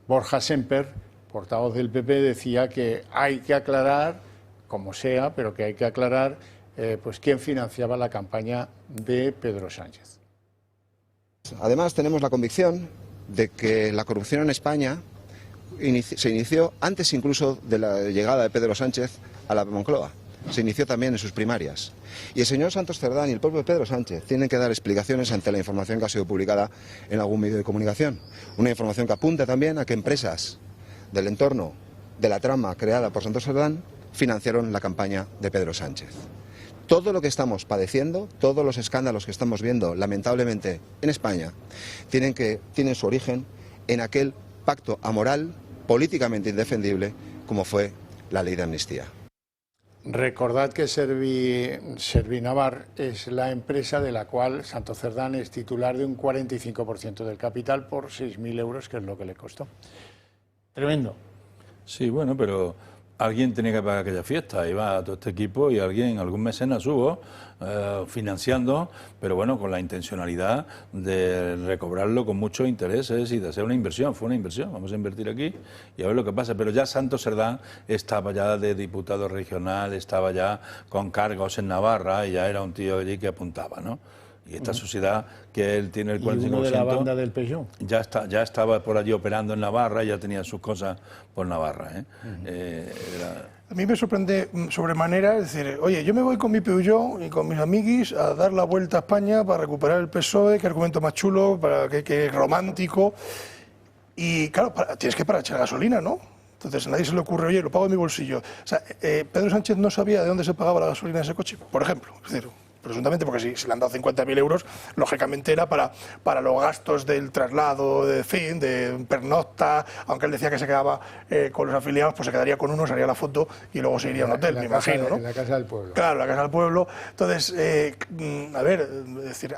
Borja Semper, portavoz del PP, decía que hay que aclarar, como sea, pero que hay que aclarar pues quién financiaba la campaña de Pedro Sánchez. Además, tenemos la convicción de que la corrupción en España se inició antes incluso de la llegada de Pedro Sánchez a la Moncloa. Se inició también en sus primarias. Y el señor Santos Cerdán y el propio Pedro Sánchez tienen que dar explicaciones ante la información que ha sido publicada en algún medio de comunicación. Una información que apunta también a que empresas del entorno de la trama creada por Santos Cerdán financiaron la campaña de Pedro Sánchez. Todo lo que estamos padeciendo, todos los escándalos que estamos viendo, lamentablemente, en España, tienen su origen en aquel pacto amoral, políticamente indefendible, como fue la ley de amnistía. Recordad que Servinavar es la empresa de la cual Santos Cerdán es titular de un 45% del capital por 6.000 euros, que es lo que le costó. Tremendo. Sí, bueno, pero alguien tenía que pagar aquella fiesta, iba todo este equipo y alguien, algún mecenas hubo financiando, pero bueno, con la intencionalidad de recobrarlo con muchos intereses y de hacer una inversión. Fue una inversión, vamos a invertir aquí y a ver lo que pasa. Pero ya Santos Cerdán estaba ya de diputado regional, estaba ya con cargos en Navarra y ya era un tío allí que apuntaba, ¿no? Y esta sociedad que él tiene el 45%... ¿Y uno de la banda del Peugeot? Ya estaba por allí operando en Navarra y ya tenía sus cosas por Navarra. A mí me sorprende sobremanera, es decir, oye, yo me voy con mi Peugeot y con mis amiguis a dar la vuelta a España para recuperar el PSOE, qué argumento más chulo, para qué romántico. Y claro, tienes que parar a echar gasolina, ¿no? Entonces a nadie se le ocurre, oye, lo pago en mi bolsillo. O sea, Pedro Sánchez no sabía de dónde se pagaba la gasolina de ese coche, por ejemplo. Es decir, presuntamente, porque si le han dado 50.000 euros, lógicamente era para los gastos del traslado, de pernocta, aunque él decía que se quedaba con los afiliados, pues se quedaría con uno, se haría la foto y luego se iría a un hotel, me imagino, ¿no? En la casa del pueblo. Claro, la casa del pueblo. Entonces, a ver, es decir,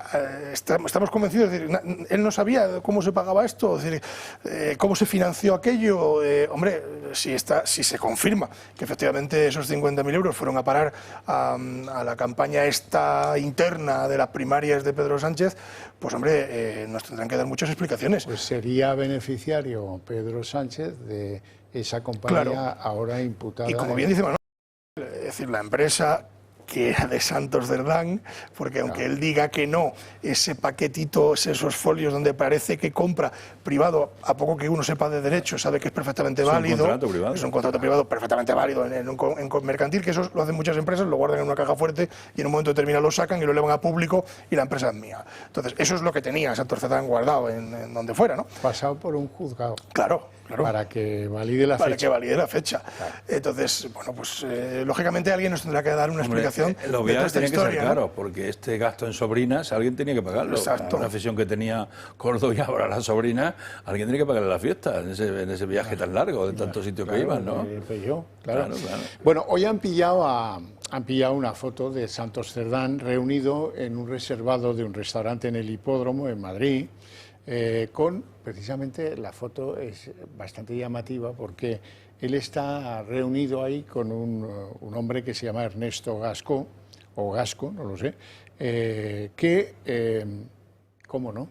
estamos convencidos, es decir, él no sabía cómo se pagaba esto, es decir, cómo se financió aquello. Hombre, si se confirma que efectivamente esos 50.000 euros fueron a parar a la campaña esta interna de las primarias de Pedro Sánchez, pues hombre, nos tendrán que dar muchas explicaciones. Pues sería beneficiario Pedro Sánchez de esa compañía, claro, ahora imputada. Y como bien dice Manuel, es decir, la empresa que era de Santos Cerdán, porque aunque él diga que no, ese paquetito, esos folios donde parece que compra privado, a poco que uno sepa de derecho, sabe que es perfectamente válido. Es un contrato privado. Es un contrato privado perfectamente válido en mercantil, que eso lo hacen muchas empresas, lo guardan en una caja fuerte y en un momento determinado lo sacan y lo elevan a público y la empresa es mía. Entonces, eso es lo que tenía Santos Cerdán guardado en donde fuera, ¿no? Pasado por un juzgado. Claro. Claro. Para que valide la fecha. Para que valide la fecha. Claro. Entonces, bueno, pues lógicamente alguien nos tendrá que dar una explicación. Lo de esta tenía historia, que ser claro, porque este gasto en sobrinas alguien tenía que pagarlo. Exacto. Una afición que tenía Córdoba y ahora la sobrina, alguien tenía que pagarle la fiesta en ese viaje tan largo, de tantos sitios que iban, ¿no? Claro. Bueno, hoy han pillado una foto de Santos Cerdán reunido en un reservado de un restaurante en el Hipódromo, en Madrid. Precisamente la foto es bastante llamativa porque él está reunido ahí con un hombre que se llama Ernesto Gasco, o Gasco, no lo sé, ¿cómo no?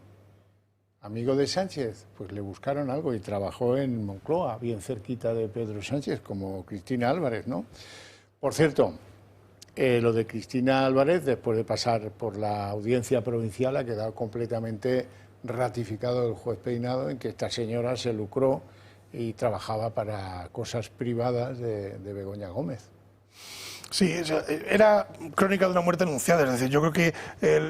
Amigo de Sánchez, pues le buscaron algo y trabajó en Moncloa, bien cerquita de Pedro Sánchez, como Cristina Álvarez, ¿no? Por cierto, lo de Cristina Álvarez, después de pasar por la audiencia provincial, ha quedado completamente ratificado el juez Peinado en que esta señora se lucró y trabajaba para cosas privadas de Begoña Gómez. Sí, era crónica de una muerte anunciada, es decir, yo creo que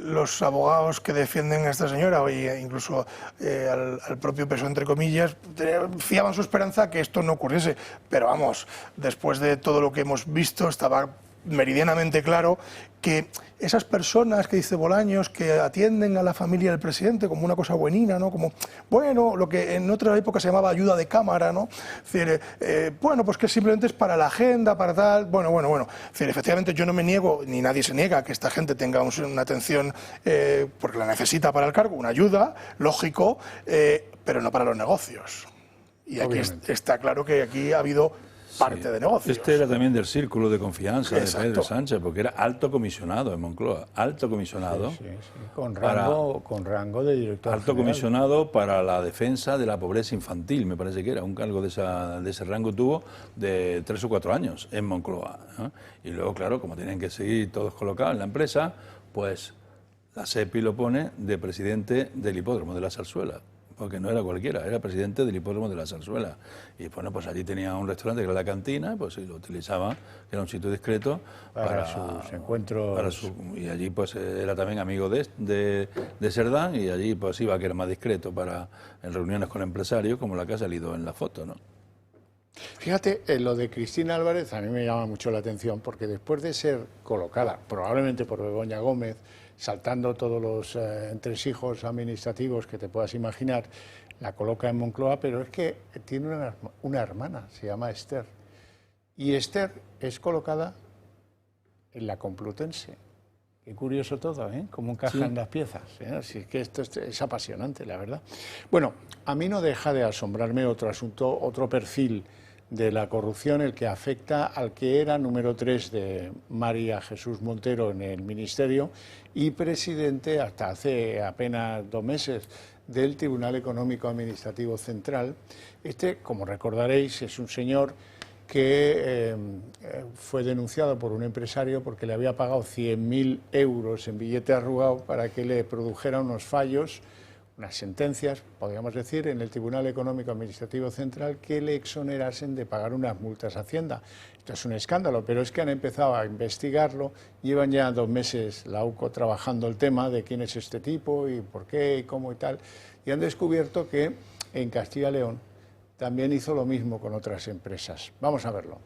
los abogados que defienden a esta señora, o incluso al propio PSOE, entre comillas, fiaban su esperanza que esto no ocurriese, pero vamos, después de todo lo que hemos visto, estaba meridianamente claro que esas personas que dice Bolaños que atienden a la familia del presidente como una cosa buenina, ¿no? Como, bueno, lo que en otra época se llamaba ayuda de cámara, ¿no? Es decir, bueno, pues que simplemente es para la agenda, para tal, bueno. Es decir, efectivamente yo no me niego, ni nadie se niega que esta gente tenga una atención porque la necesita para el cargo, una ayuda, lógico, pero no para los negocios. Y aquí está claro que aquí ha habido parte de negocios. Este era también del círculo de confianza de Pedro Sánchez, porque era alto comisionado en Moncloa, alto comisionado. Sí. Con rango de director alto general. Comisionado para la defensa de la pobreza infantil, me parece que era, un cargo de ese rango tuvo de 3 o 4 años en Moncloa, ¿no? Y luego, claro, como tienen que seguir todos colocados en la empresa, pues la SEPI lo pone de presidente del Hipódromo de la Zarzuela, porque no era cualquiera, era presidente del Hipódromo de la Zarzuela. Y bueno, pues allí tenía un restaurante que era la cantina, pues sí, lo utilizaba, era un sitio discreto para sus encuentros. Y allí pues era también amigo de Cerdán, y allí pues iba a que era más discreto en reuniones con empresarios, como la que ha salido en la foto, ¿no? Fíjate, lo de Cristina Álvarez a mí me llama mucho la atención, porque después de ser colocada, probablemente por Begoña Gómez, saltando todos los entresijos administrativos que te puedas imaginar, la coloca en Moncloa, pero es que tiene una hermana, se llama Esther. Y Esther es colocada en la Complutense. Qué curioso todo, ¿eh? Cómo encajan las piezas, ¿eh? Así que esto es apasionante, la verdad. Bueno, a mí no deja de asombrarme otro asunto, otro perfil de la corrupción, el que afecta al que era número 3 de María Jesús Montero en el Ministerio y presidente hasta hace apenas 2 meses del Tribunal Económico Administrativo Central. Este, como recordaréis, es un señor que fue denunciado por un empresario porque le había pagado 100.000 euros en billete arrugado para que le produjera unos fallos, unas sentencias, podríamos decir, en el Tribunal Económico Administrativo Central que le exonerasen de pagar unas multas a Hacienda. Esto es un escándalo, pero es que han empezado a investigarlo, llevan ya 2 meses la UCO trabajando el tema de quién es este tipo y por qué y cómo y tal, y han descubierto que en Castilla y León también hizo lo mismo con otras empresas. Vamos a verlo.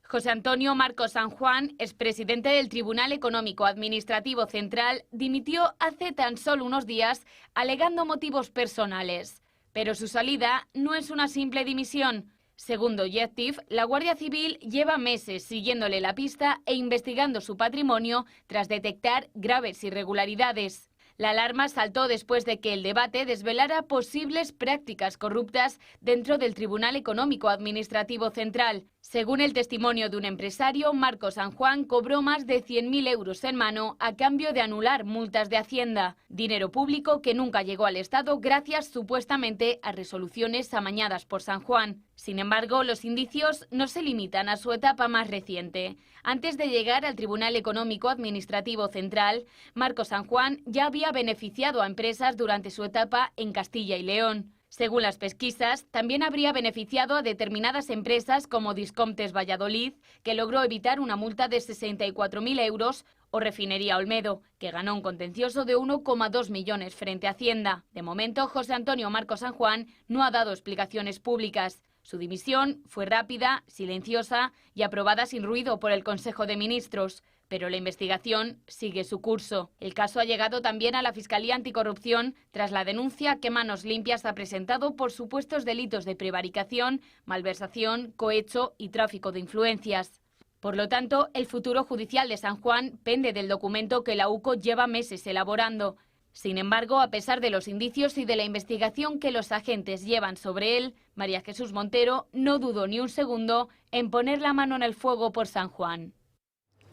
José Antonio Marcos San Juan, expresidente del Tribunal Económico Administrativo Central, dimitió hace tan solo unos días alegando motivos personales. Pero su salida no es una simple dimisión. Según Objective, la Guardia Civil lleva meses siguiéndole la pista e investigando su patrimonio tras detectar graves irregularidades. La alarma saltó después de que el debate desvelara posibles prácticas corruptas dentro del Tribunal Económico Administrativo Central. Según el testimonio de un empresario, Marcos San Juan cobró más de 100.000 euros en mano a cambio de anular multas de Hacienda. Dinero público que nunca llegó al Estado gracias supuestamente a resoluciones amañadas por San Juan. Sin embargo, los indicios no se limitan a su etapa más reciente. Antes de llegar al Tribunal Económico Administrativo Central, Marcos San Juan ya había beneficiado a empresas durante su etapa en Castilla y León. Según las pesquisas, también habría beneficiado a determinadas empresas como Discomptes Valladolid, que logró evitar una multa de 64.000 euros, o Refinería Olmedo, que ganó un contencioso de 1,2 millones frente a Hacienda. De momento, José Antonio Marcos San Juan no ha dado explicaciones públicas. Su dimisión fue rápida, silenciosa y aprobada sin ruido por el Consejo de Ministros. Pero la investigación sigue su curso. El caso ha llegado también a la Fiscalía Anticorrupción tras la denuncia que Manos Limpias ha presentado por supuestos delitos de prevaricación, malversación, cohecho y tráfico de influencias. Por lo tanto, el futuro judicial de San Juan pende del documento que la UCO lleva meses elaborando. Sin embargo, a pesar de los indicios y de la investigación que los agentes llevan sobre él, María Jesús Montero no dudó ni un segundo en poner la mano en el fuego por San Juan.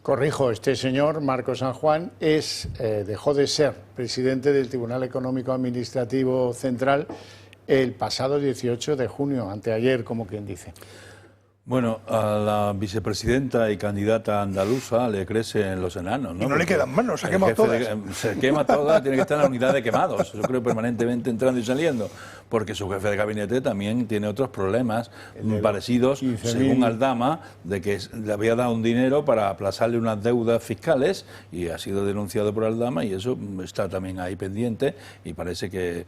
Corrijo, este señor, Marcos San Juan, dejó de ser presidente del Tribunal Económico Administrativo Central el pasado 18 de junio, anteayer, como quien dice. Bueno, a la vicepresidenta y candidata andaluza le crecen los enanos, ¿no? Y no le quedan manos, se ha quemado todas. Se quema todas, tiene que estar en la unidad de quemados, yo creo, permanentemente entrando y saliendo, porque su jefe de gabinete también tiene otros problemas parecidos, según Aldama, de que le había dado un dinero para aplazarle unas deudas fiscales y ha sido denunciado por Aldama y eso está también ahí pendiente y parece que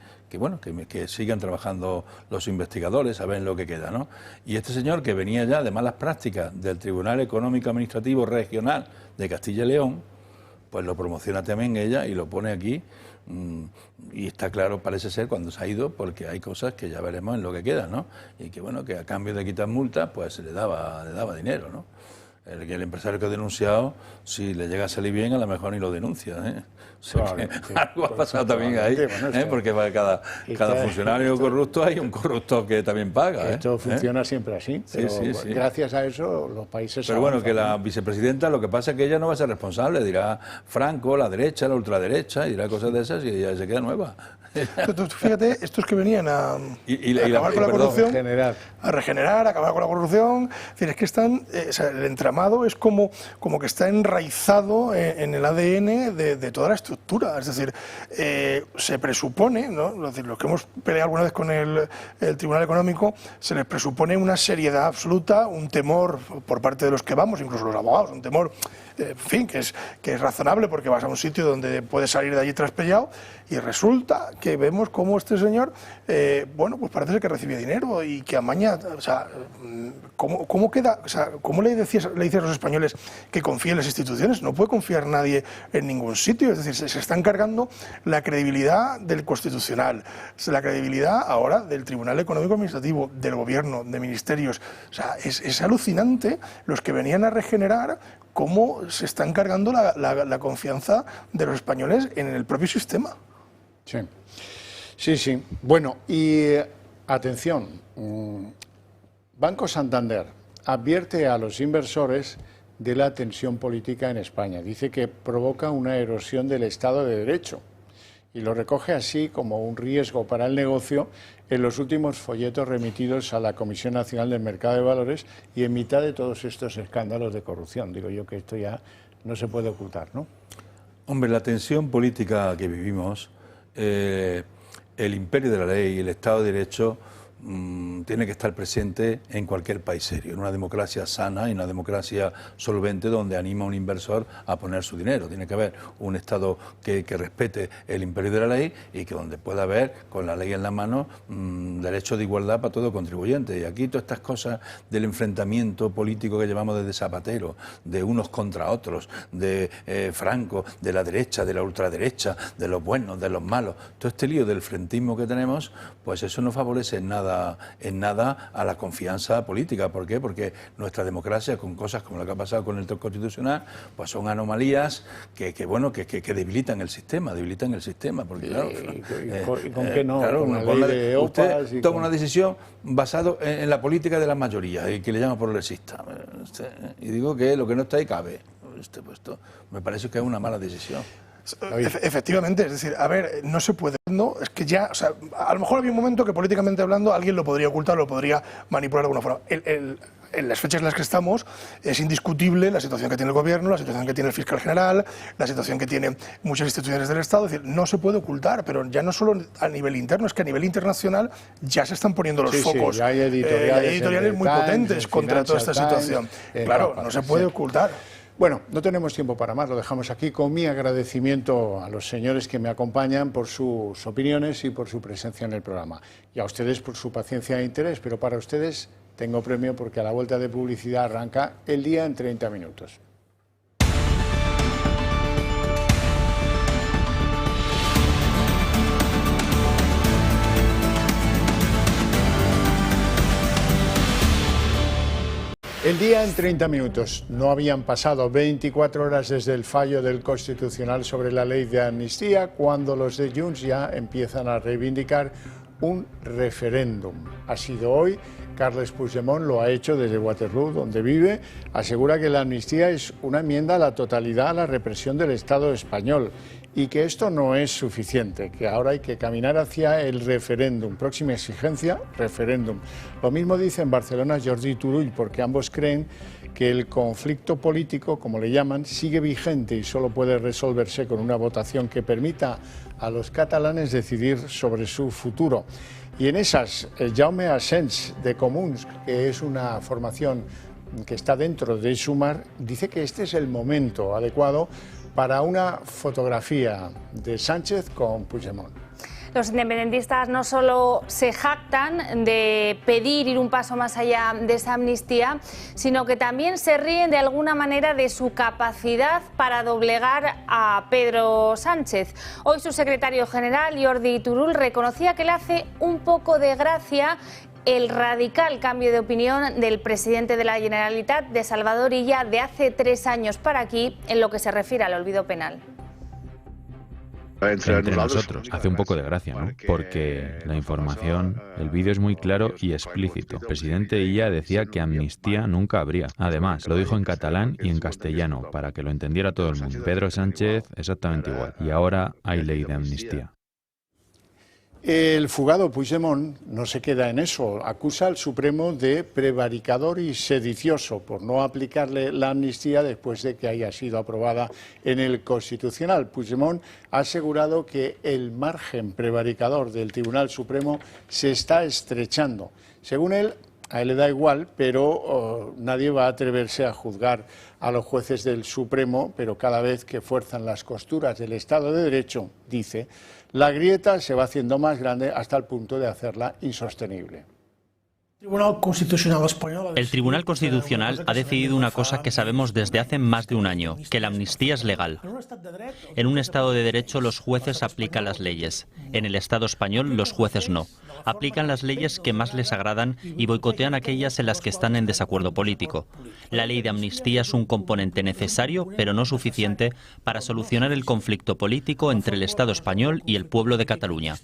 sigan trabajando los investigadores a ver lo que queda, ¿no? Y este señor que venía ya de malas prácticas del Tribunal Económico Administrativo Regional de Castilla y León, pues lo promociona también ella y lo pone aquí y está claro, parece ser, cuando se ha ido, porque hay cosas que ya veremos en lo que queda, ¿no? Y que bueno, que a cambio de quitar multas, pues se le daba dinero, ¿no? El empresario que ha denunciado, si le llega a salir bien, a lo mejor ni lo denuncia, ¿eh? O sea, que algo ha pasado también ahí, porque para cada funcionario corrupto hay un corrupto que también paga. Esto funciona siempre así, pero sí. Gracias a eso los países... Pero bueno, que la vicepresidenta, lo que pasa es que ella no va a ser responsable, dirá Franco, la derecha, la ultraderecha, y dirá cosas de esas y ella se queda nueva. Fíjate, estos que venían a acabar con la corrupción, a regenerar, a acabar con la corrupción, es decir, es que están, el entramado es como que está enraizado en el ADN de toda la estructura, es decir, se presupone, ¿no? Es decir, los que hemos peleado alguna vez con el Tribunal Económico, se les presupone una seriedad absoluta, un temor por parte de los que vamos, incluso los abogados, un temor, en fin, que es razonable porque vas a un sitio donde puedes salir de allí traspellado y resulta que vemos cómo este señor, pues parece ser que recibe dinero y que amaña, o sea, ¿cómo queda? O sea, ¿cómo le dices a los españoles que confíen en las instituciones? No puede confiar nadie en ningún sitio, es decir, se está encargando la credibilidad del Constitucional, la credibilidad ahora del Tribunal Económico Administrativo, del Gobierno, de ministerios, o sea, es alucinante los que venían a regenerar cómo se está encargando la confianza de los españoles en el propio sistema. Sí. Bueno, y Atención, Banco Santander advierte a los inversores de la tensión política en España. Dice que provoca una erosión del Estado de Derecho y lo recoge así como un riesgo para el negocio en los últimos folletos remitidos a la Comisión Nacional del Mercado de Valores y en mitad de todos estos escándalos de corrupción. Digo yo que esto ya no se puede ocultar, ¿no? Hombre, la tensión política que vivimos, el imperio de la ley y el Estado de Derecho tiene que estar presente en cualquier país serio, en una democracia sana y una democracia solvente donde anima a un inversor a poner su dinero. Tiene que haber un Estado que respete el imperio de la ley y que donde pueda haber, con la ley en la mano, derecho de igualdad para todo contribuyente. Y aquí todas estas cosas del enfrentamiento político que llevamos desde Zapatero, de unos contra otros, de Franco, de la derecha, de la ultraderecha, de los buenos, de los malos, todo este lío del frentismo que tenemos, pues eso no favorece en nada a la confianza política. ¿Por qué? Porque nuestra democracia, con cosas como lo que ha pasado con el Constitucional, pues son anomalías que debilitan el sistema, porque claro, ¿y con qué no? Claro, con la ley de OPAs usted toma una decisión basada en la política de la mayoría y que le llama progresista. Y digo que lo que no está ahí cabe. Pues esto me parece que es una mala decisión. Efectivamente, es decir, a ver, no se puede, no, es que ya, o sea, a lo mejor había un momento que políticamente hablando alguien lo podría ocultar, lo podría manipular de alguna forma. En las fechas en las que estamos es indiscutible la situación que tiene el Gobierno, la situación que tiene el fiscal general, la situación que tienen muchas instituciones del Estado, es decir, no se puede ocultar, pero ya no solo a nivel interno, es que a nivel internacional ya se están poniendo los focos. Sí, hay editoriales muy potentes contra toda esta situación. Claro, no se puede ocultar. Bueno, no tenemos tiempo para más, lo dejamos aquí con mi agradecimiento a los señores que me acompañan por sus opiniones y por su presencia en el programa. Y a ustedes por su paciencia e interés, pero para ustedes tengo premio porque a la vuelta de publicidad arranca El Día en 30 minutos. El día en 30 minutos. No habían pasado 24 horas desde el fallo del Constitucional sobre la ley de amnistía cuando los de Junts ya empiezan a reivindicar un referéndum. Ha sido hoy. Carles Puigdemont lo ha hecho desde Waterloo, donde vive. Asegura que la amnistía es una enmienda a la totalidad a la represión del Estado español y que esto no es suficiente, que ahora hay que caminar hacia el referéndum. Próxima exigencia, referéndum. Lo mismo dice en Barcelona Jordi Turull, porque ambos creen que el conflicto político, como le llaman, sigue vigente y solo puede resolverse con una votación que permita a los catalanes decidir sobre su futuro. Y en esas, Jaume Asens, de Comuns, que es una formación que está dentro de Sumar, dice que este es el momento adecuado para una fotografía de Sánchez con Puigdemont. Los independentistas no solo se jactan de pedir ir un paso más allá de esa amnistía, sino que también se ríen de alguna manera de su capacidad para doblegar a Pedro Sánchez. Hoy su secretario general, Jordi Turull, reconocía que le hace un poco de gracia el radical cambio de opinión del presidente de la Generalitat, de Salvador Illa, de hace 3 años para aquí, en lo que se refiere al olvido penal. Entre nosotros, hace un poco de gracia, ¿no? Porque la información, el vídeo es muy claro y explícito. El presidente Illa decía que amnistía nunca habría. Además, lo dijo en catalán y en castellano, para que lo entendiera todo el mundo. Pedro Sánchez, exactamente igual. Y ahora hay ley de amnistía. El fugado Puigdemont no se queda en eso, acusa al Supremo de prevaricador y sedicioso por no aplicarle la amnistía después de que haya sido aprobada en el Constitucional. Puigdemont ha asegurado que el margen prevaricador del Tribunal Supremo se está estrechando. Según él, a él le da igual, pero nadie va a atreverse a juzgar a los jueces del Supremo, pero cada vez que fuerzan las costuras del Estado de Derecho, dice, la grieta se va haciendo más grande hasta el punto de hacerla insostenible. El Tribunal Constitucional ha decidido una cosa que sabemos desde hace más de un año, que la amnistía es legal. En un Estado de Derecho los jueces aplican las leyes. En el Estado español los jueces no. Aplican las leyes que más les agradan y boicotean aquellas en las que están en desacuerdo político. La ley de amnistía es un componente necesario, pero no suficiente, para solucionar el conflicto político entre el Estado español y el pueblo de Cataluña.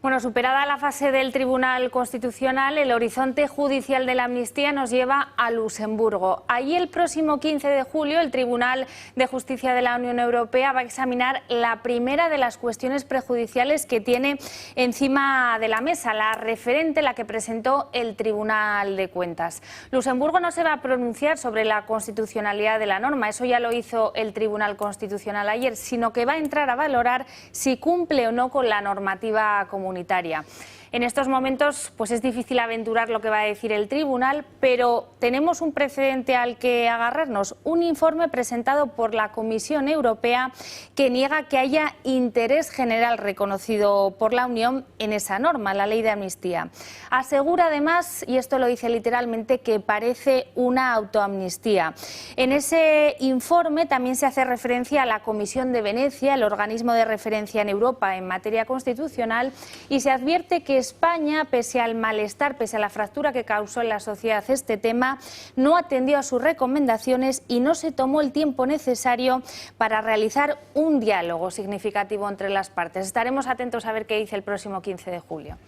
Bueno, superada la fase del Tribunal Constitucional, el horizonte judicial de la amnistía nos lleva a Luxemburgo. Allí, el próximo 15 de julio, el Tribunal de Justicia de la Unión Europea va a examinar la primera de las cuestiones prejudiciales que tiene encima de la mesa, la referente, la que presentó el Tribunal de Cuentas. Luxemburgo no se va a pronunciar sobre la constitucionalidad de la norma, eso ya lo hizo el Tribunal Constitucional ayer, sino que va a entrar a valorar si cumple o no con la normativa comunitaria. En estos momentos pues es difícil aventurar lo que va a decir el tribunal, pero tenemos un precedente al que agarrarnos, un informe presentado por la Comisión Europea que niega que haya interés general reconocido por la Unión en esa norma, la ley de amnistía. Asegura además, y esto lo dice literalmente, que parece una autoamnistía. En ese informe también se hace referencia a la Comisión de Venecia, el organismo de referencia en Europa en materia constitucional, y se advierte que España, pese al malestar, pese a la fractura que causó en la sociedad este tema, no atendió a sus recomendaciones y no se tomó el tiempo necesario para realizar un diálogo significativo entre las partes. Estaremos atentos a ver qué dice el próximo 15 de julio.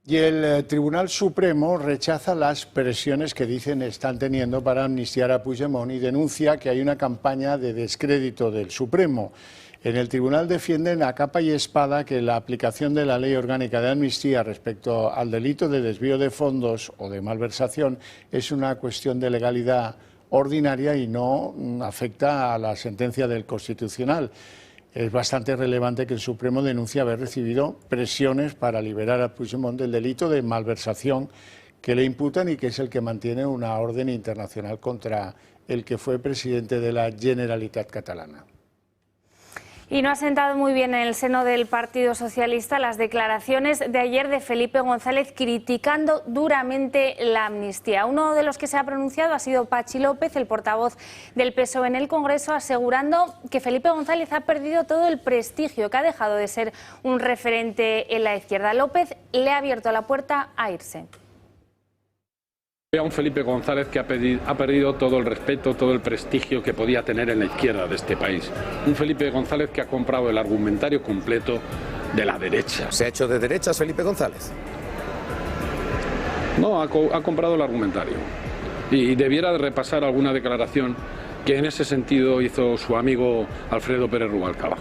Y el Tribunal Supremo rechaza las presiones que dicen están teniendo para amnistiar a Puigdemont y denuncia que hay una campaña de descrédito del Supremo. En el tribunal defienden a capa y espada que la aplicación de la Ley Orgánica de Amnistía respecto al delito de desvío de fondos o de malversación es una cuestión de legalidad ordinaria y no afecta a la sentencia del Constitucional. Es bastante relevante que el Supremo denuncie haber recibido presiones para liberar a Puigdemont del delito de malversación que le imputan y que es el que mantiene una orden internacional contra el que fue presidente de la Generalitat Catalana. Y no ha sentado muy bien en el seno del Partido Socialista las declaraciones de ayer de Felipe González criticando duramente la amnistía. Uno de los que se ha pronunciado ha sido Patxi López, el portavoz del PSOE en el Congreso, asegurando que Felipe González ha perdido todo el prestigio, que ha dejado de ser un referente en la izquierda. López le ha abierto la puerta a irse. A un Felipe González que ha perdido todo el respeto, todo el prestigio que podía tener en la izquierda de este país. Un Felipe González que ha comprado el argumentario completo de la derecha. ¿Se ha hecho de derechas Felipe González? No, ha comprado el argumentario. Y debiera de repasar alguna declaración que en ese sentido hizo su amigo Alfredo Pérez Rubalcaba.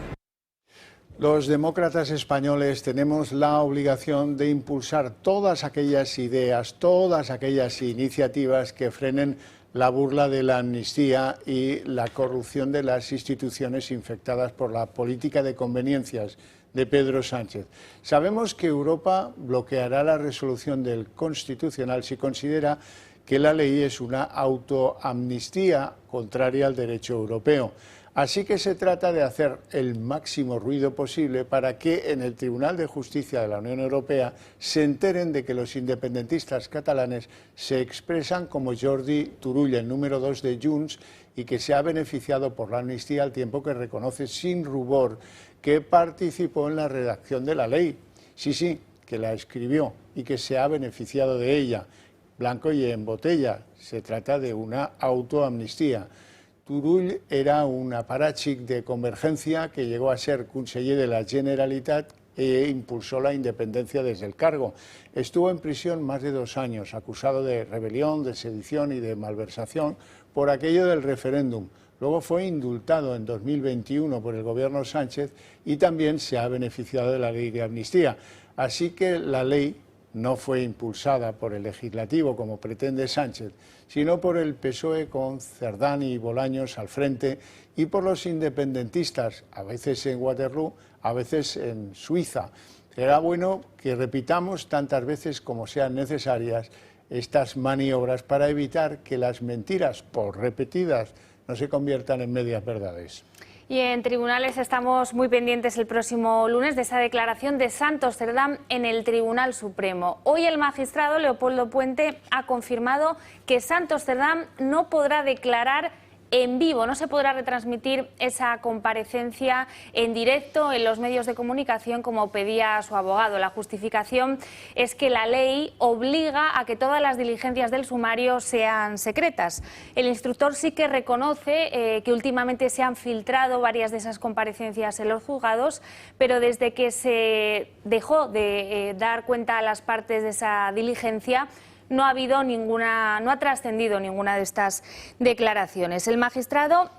Los demócratas españoles tenemos la obligación de impulsar todas aquellas ideas, todas aquellas iniciativas que frenen la burla de la amnistía y la corrupción de las instituciones infectadas por la política de conveniencias de Pedro Sánchez. Sabemos que Europa bloqueará la resolución del Constitucional si considera que la ley es una autoamnistía contraria al derecho europeo. Así que se trata de hacer el máximo ruido posible para que en el Tribunal de Justicia de la Unión Europea se enteren de que los independentistas catalanes se expresan como Jordi Turull, el número 2 de Junts, y que se ha beneficiado por la amnistía al tiempo que reconoce sin rubor que participó en la redacción de la ley. Sí, que la escribió y que se ha beneficiado de ella. Blanco y en botella. Se trata de una autoamnistía. Turull era un aparàchic de Convergencia que llegó a ser conseller de la Generalitat e impulsó la independencia desde el cargo. Estuvo en prisión más de 2 años, acusado de rebelión, de sedición y de malversación por aquello del referéndum. Luego fue indultado en 2021 por el gobierno Sánchez y también se ha beneficiado de la ley de amnistía. Así que la ley no fue impulsada por el legislativo, como pretende Sánchez, sino por el PSOE con Cerdán y Bolaños al frente y por los independentistas, a veces en Waterloo, a veces en Suiza. Será bueno que repitamos tantas veces como sean necesarias estas maniobras para evitar que las mentiras, por repetidas, no se conviertan en medias verdades. Y en tribunales estamos muy pendientes el próximo lunes de esa declaración de Santos Cerdán en el Tribunal Supremo. Hoy el magistrado Leopoldo Puente ha confirmado que Santos Cerdán no podrá declarar en vivo, no se podrá retransmitir esa comparecencia en directo en los medios de comunicación como pedía su abogado. La justificación es que la ley obliga a que todas las diligencias del sumario sean secretas. El instructor sí que reconoce que últimamente se han filtrado varias de esas comparecencias en los juzgados, pero desde que se dejó de dar cuenta a las partes de esa diligencia, no ha trascendido ninguna de estas declaraciones. El magistrado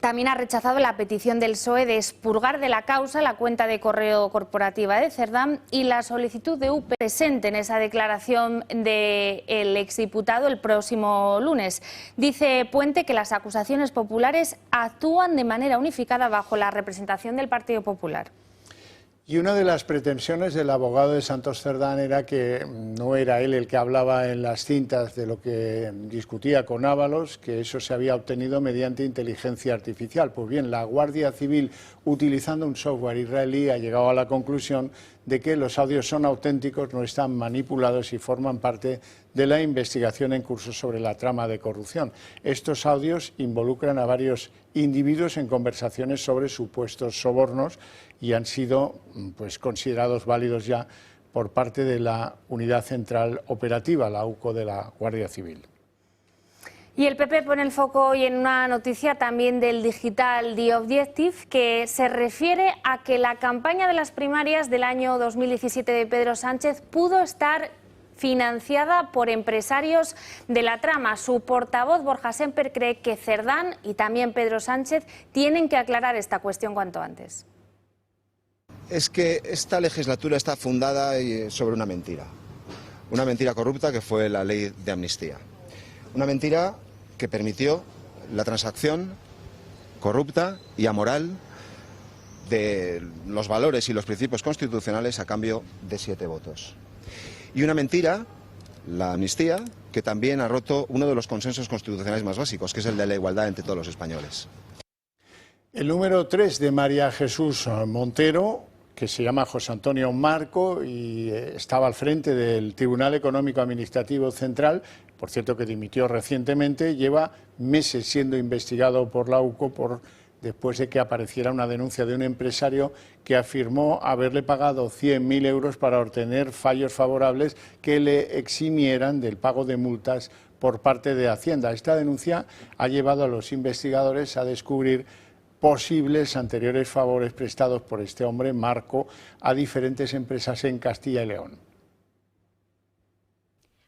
también ha rechazado la petición del PSOE de expurgar de la causa la cuenta de correo corporativa de Cerdán y la solicitud de UPE presente en esa declaración del exdiputado el próximo lunes. Dice Puente que las acusaciones populares actúan de manera unificada bajo la representación del Partido Popular. Y una de las pretensiones del abogado de Santos Cerdán era que no era él el que hablaba en las cintas de lo que discutía con Ábalos, que eso se había obtenido mediante inteligencia artificial. Pues bien, la Guardia Civil, utilizando un software israelí, ha llegado a la conclusión de que los audios son auténticos, no están manipulados y forman parte de la investigación en curso sobre la trama de corrupción. Estos audios involucran a varios individuos en conversaciones sobre supuestos sobornos y han sido considerados válidos ya por parte de la Unidad Central Operativa, la UCO de la Guardia Civil. Y el PP pone el foco hoy en una noticia también del digital The Objective, que se refiere a que la campaña de las primarias del año 2017 de Pedro Sánchez pudo estar financiada por empresarios de la trama. Su portavoz, Borja Semper, cree que Cerdán y también Pedro Sánchez tienen que aclarar esta cuestión cuanto antes. Es que esta legislatura está fundada sobre una mentira corrupta que fue la ley de amnistía. Una mentira que permitió la transacción corrupta y amoral de los valores y los principios constitucionales a cambio de 7 votos. Y una mentira, la amnistía, que también ha roto uno de los consensos constitucionales más básicos, que es el de la igualdad entre todos los españoles. El número 3 de María Jesús Montero, que se llama José Antonio Marco y estaba al frente del Tribunal Económico Administrativo Central, por cierto que dimitió recientemente, lleva meses siendo investigado por la UCO después de que apareciera una denuncia de un empresario que afirmó haberle pagado 100.000 euros para obtener fallos favorables que le eximieran del pago de multas por parte de Hacienda. Esta denuncia ha llevado a los investigadores a descubrir posibles anteriores favores prestados por este hombre, Marco, a diferentes empresas en Castilla y León.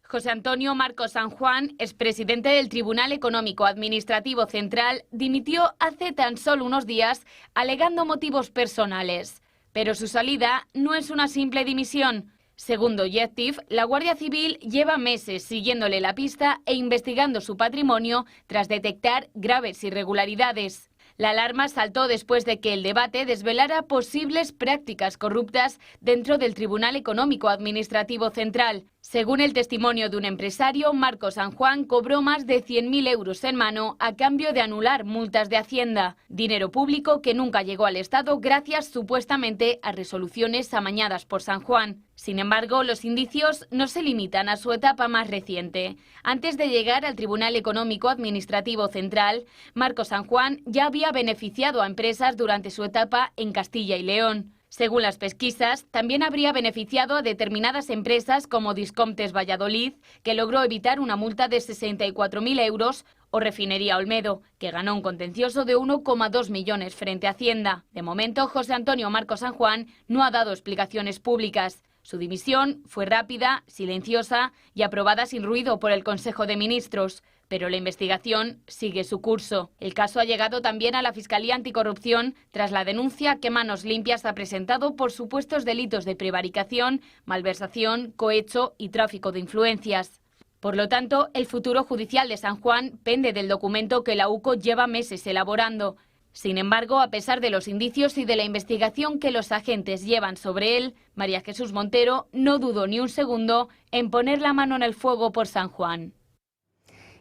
José Antonio Marco San Juan, expresidente del Tribunal Económico Administrativo Central, dimitió hace tan solo unos días alegando motivos personales. Pero su salida no es una simple dimisión. Según The Objective, la Guardia Civil lleva meses siguiéndole la pista e investigando su patrimonio tras detectar graves irregularidades. La alarma saltó después de que el debate desvelara posibles prácticas corruptas dentro del Tribunal Económico Administrativo Central. Según el testimonio de un empresario, Marco San Juan cobró más de 100.000 euros en mano a cambio de anular multas de Hacienda, dinero público que nunca llegó al Estado gracias supuestamente a resoluciones amañadas por San Juan. Sin embargo, los indicios no se limitan a su etapa más reciente. Antes de llegar al Tribunal Económico Administrativo Central, Marco San Juan ya había beneficiado a empresas durante su etapa en Castilla y León. Según las pesquisas, también habría beneficiado a determinadas empresas como Discomptes Valladolid, que logró evitar una multa de 64.000 euros, o Refinería Olmedo, que ganó un contencioso de 1,2 millones frente a Hacienda. De momento, José Antonio Marco San Juan no ha dado explicaciones públicas. Su dimisión fue rápida, silenciosa y aprobada sin ruido por el Consejo de Ministros, pero la investigación sigue su curso. El caso ha llegado también a la Fiscalía Anticorrupción tras la denuncia que Manos Limpias ha presentado por supuestos delitos de prevaricación, malversación, cohecho y tráfico de influencias. Por lo tanto, el futuro judicial de San Juan pende del documento que la UCO lleva meses elaborando. Sin embargo, a pesar de los indicios y de la investigación que los agentes llevan sobre él, María Jesús Montero no dudó ni un segundo en poner la mano en el fuego por San Juan.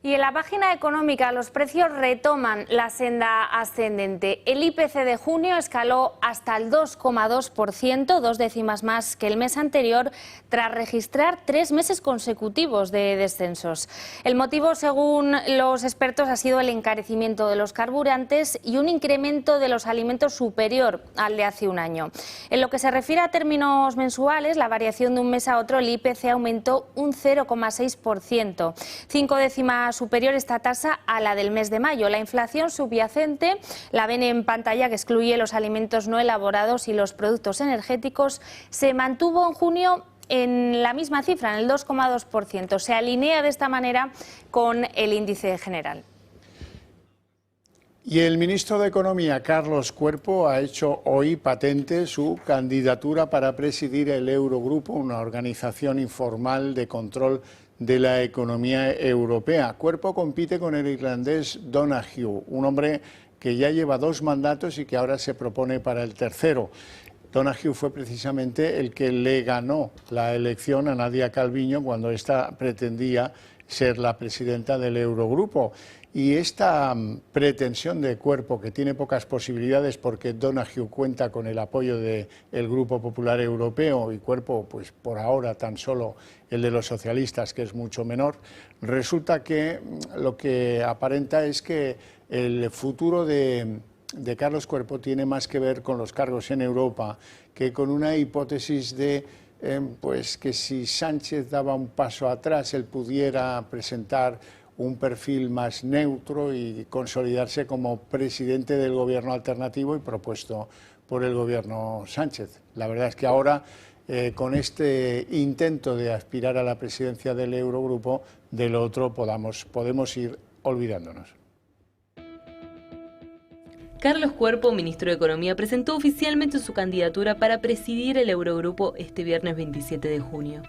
Y en la página económica los precios retoman la senda ascendente. El IPC de junio escaló hasta el 2,2%, 2 décimas más que el mes anterior, tras registrar 3 meses consecutivos de descensos. El motivo, según los expertos, ha sido el encarecimiento de los carburantes y un incremento de los alimentos superior al de hace un año. En lo que se refiere a términos mensuales, la variación de un mes a otro, el IPC aumentó un 0,6%, 5 décimas superior esta tasa a la del mes de mayo. La inflación subyacente, la ven en pantalla, que excluye los alimentos no elaborados y los productos energéticos, se mantuvo en junio en la misma cifra, en el 2,2%. Se alinea de esta manera con el índice general. Y el ministro de Economía, Carlos Cuerpo, ha hecho hoy patente su candidatura para presidir el Eurogrupo, una organización informal de control de la economía europea. Cuerpo compite con el irlandés Donoghue, un hombre que ya lleva 2 mandatos y que ahora se propone para el tercero. Donoghue fue precisamente el que le ganó la elección a Nadia Calviño cuando ésta pretendía ser la presidenta del Eurogrupo. Y esta pretensión de Cuerpo, que tiene pocas posibilidades porque Donoghue cuenta con el apoyo del Grupo Popular Europeo y Cuerpo, pues por ahora tan solo el de los socialistas, que es mucho menor, resulta que lo que aparenta es que el futuro de Carlos Cuerpo tiene más que ver con los cargos en Europa que con una hipótesis de pues que si Sánchez daba un paso atrás, él pudiera presentar un perfil más neutro y consolidarse como presidente del gobierno alternativo y propuesto por el gobierno Sánchez. La verdad es que ahora, con este intento de aspirar a la presidencia del Eurogrupo, del otro podemos ir olvidándonos. Carlos Cuerpo, ministro de Economía, presentó oficialmente su candidatura para presidir el Eurogrupo este viernes 27 de junio.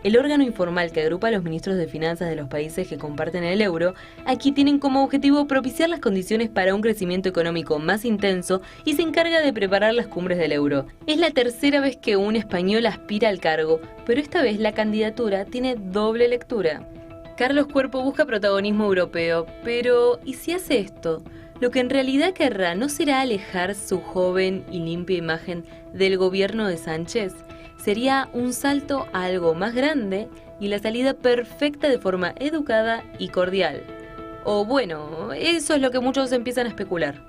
El órgano informal que agrupa a los ministros de finanzas de los países que comparten el euro, aquí tienen como objetivo propiciar las condiciones para un crecimiento económico más intenso y se encarga de preparar las cumbres del euro. Es la tercera vez que un español aspira al cargo, pero esta vez la candidatura tiene doble lectura. Carlos Cuerpo busca protagonismo europeo, pero ¿y si hace esto? Lo que en realidad querrá no será alejar su joven y limpia imagen del gobierno de Sánchez. Sería un salto a algo más grande y la salida perfecta de forma educada y cordial. O bueno, eso es lo que muchos empiezan a especular.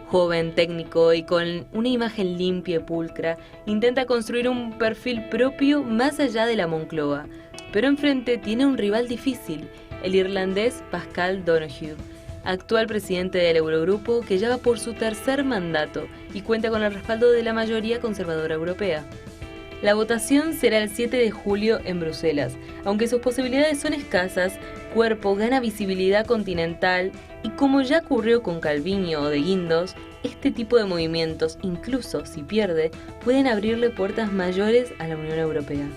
Joven, técnico y con una imagen limpia y pulcra, intenta construir un perfil propio más allá de la Moncloa. Pero enfrente tiene un rival difícil, el irlandés Pascal Donoghue, actual presidente del Eurogrupo que ya va por su tercer mandato y cuenta con el respaldo de la mayoría conservadora europea. La votación será el 7 de julio en Bruselas. Aunque sus posibilidades son escasas, Cuerpo gana visibilidad continental y como ya ocurrió con Calviño o de Guindos, este tipo de movimientos, incluso si pierde, pueden abrirle puertas mayores a la Unión Europea.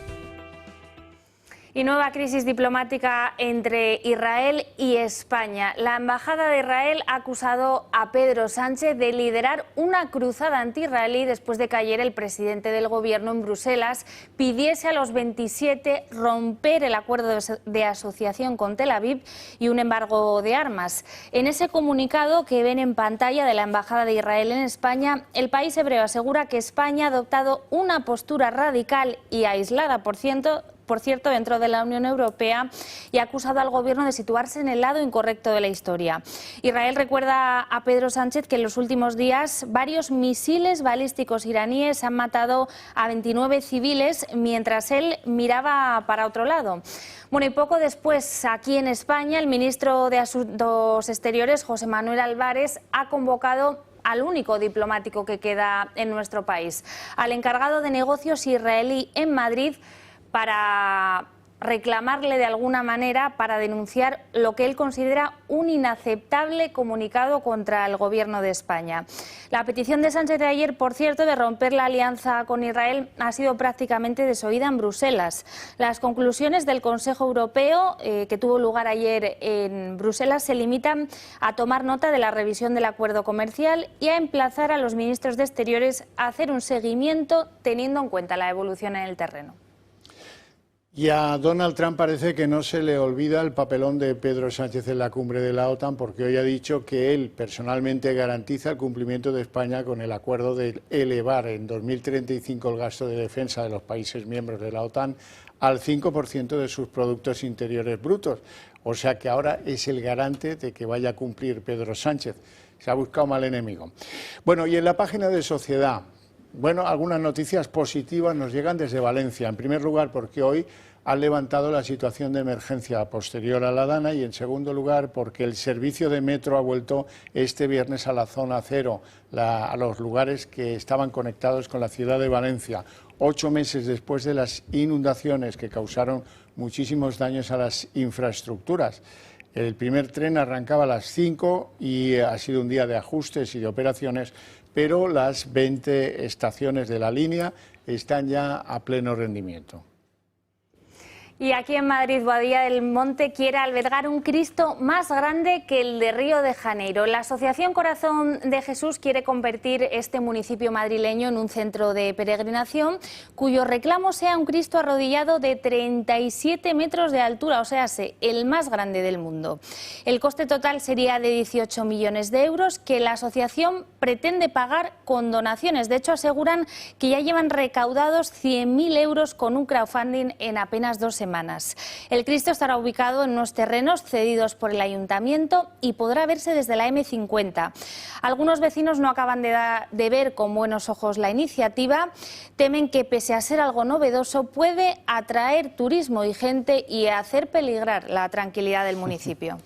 Y nueva crisis diplomática entre Israel y España. La Embajada de Israel ha acusado a Pedro Sánchez de liderar una cruzada anti-israelí después de que ayer el presidente del gobierno en Bruselas pidiese a los 27 romper el acuerdo de asociación con Tel Aviv y un embargo de armas. En ese comunicado que ven en pantalla de la Embajada de Israel en España, el país hebreo asegura que España ha adoptado una postura radical y aislada, por cierto, dentro de la Unión Europea y ha acusado al gobierno de situarse en el lado incorrecto de la historia. Israel recuerda a Pedro Sánchez que en los últimos días varios misiles balísticos iraníes han matado a 29 civiles mientras él miraba para otro lado. Bueno, y poco después, aquí en España, el ministro de Asuntos Exteriores, José Manuel Álvarez, ha convocado al único diplomático que queda en nuestro país, al encargado de negocios israelí en Madrid, para reclamarle de alguna manera, para denunciar lo que él considera un inaceptable comunicado contra el gobierno de España. La petición de Sánchez de ayer, por cierto, de romper la alianza con Israel ha sido prácticamente desoída en Bruselas. Las conclusiones del Consejo Europeo, que tuvo lugar ayer en Bruselas, se limitan a tomar nota de la revisión del acuerdo comercial y a emplazar a los ministros de Exteriores a hacer un seguimiento teniendo en cuenta la evolución en el terreno. Y a Donald Trump parece que no se le olvida el papelón de Pedro Sánchez en la cumbre de la OTAN, porque hoy ha dicho que él personalmente garantiza el cumplimiento de España con el acuerdo de elevar en 2035 el gasto de defensa de los países miembros de la OTAN al 5% de sus productos interiores brutos. O sea que ahora es el garante de que vaya a cumplir Pedro Sánchez. Se ha buscado mal enemigo. Bueno, y en la página de Sociedad, bueno, algunas noticias positivas nos llegan desde Valencia. En primer lugar, porque hoy han levantado la situación de emergencia posterior a la Dana, y en segundo lugar, porque el servicio de metro ha vuelto este viernes a la zona cero, a los lugares que estaban conectados con la ciudad de Valencia, 8 meses después de las inundaciones que causaron muchísimos daños a las infraestructuras. El primer tren arrancaba a las 5 y ha sido un día de ajustes y de operaciones, pero las 20 estaciones de la línea están ya a pleno rendimiento. Y aquí en Madrid, Boadilla del Monte quiere albergar un Cristo más grande que el de Río de Janeiro. La Asociación Corazón de Jesús quiere convertir este municipio madrileño en un centro de peregrinación cuyo reclamo sea un Cristo arrodillado de 37 metros de altura, o sea, el más grande del mundo. El coste total sería de 18 millones de euros que la asociación pretende pagar con donaciones. De hecho, aseguran que ya llevan recaudados 100.000 euros con un crowdfunding en apenas 2 semanas. El Cristo estará ubicado en unos terrenos cedidos por el Ayuntamiento y podrá verse desde la M50. Algunos vecinos no acaban de ver con buenos ojos la iniciativa. Temen que, pese a ser algo novedoso, puede atraer turismo y gente y hacer peligrar la tranquilidad del municipio.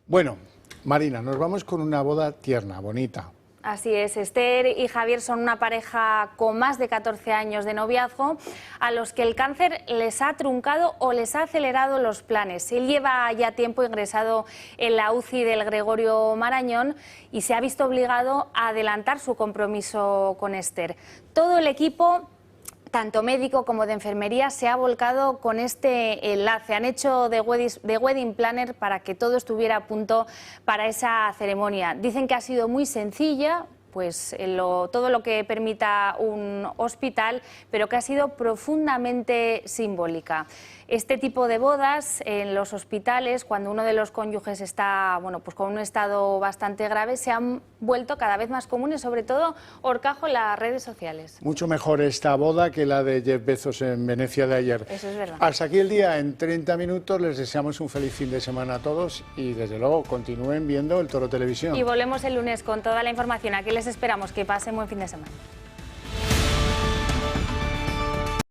Bueno, Marina, nos vamos con una boda tierna, bonita. Así es, Esther y Javier son una pareja con más de 14 años de noviazgo a los que el cáncer les ha truncado o les ha acelerado los planes. Él lleva ya tiempo ingresado en la UCI del Gregorio Marañón y se ha visto obligado a adelantar su compromiso con Esther. Todo el equipo, tanto médico como de enfermería, se ha volcado con este enlace. Han hecho de wedding planner para que todo estuviera a punto para esa ceremonia. Dicen que ha sido muy sencilla, pues todo lo que permita un hospital, pero que ha sido profundamente simbólica. Este tipo de bodas en los hospitales, cuando uno de los cónyuges está pues con un estado bastante grave, se han vuelto cada vez más comunes, sobre todo horcajo en las redes sociales. Mucho mejor esta boda que la de Jeff Bezos en Venecia de ayer. Eso es verdad. Hasta aquí el día en 30 minutos. Les deseamos un feliz fin de semana a todos y desde luego continúen viendo el Toro Televisión. Y volvemos el lunes con toda la información. Aquí les esperamos. Que pasen buen fin de semana.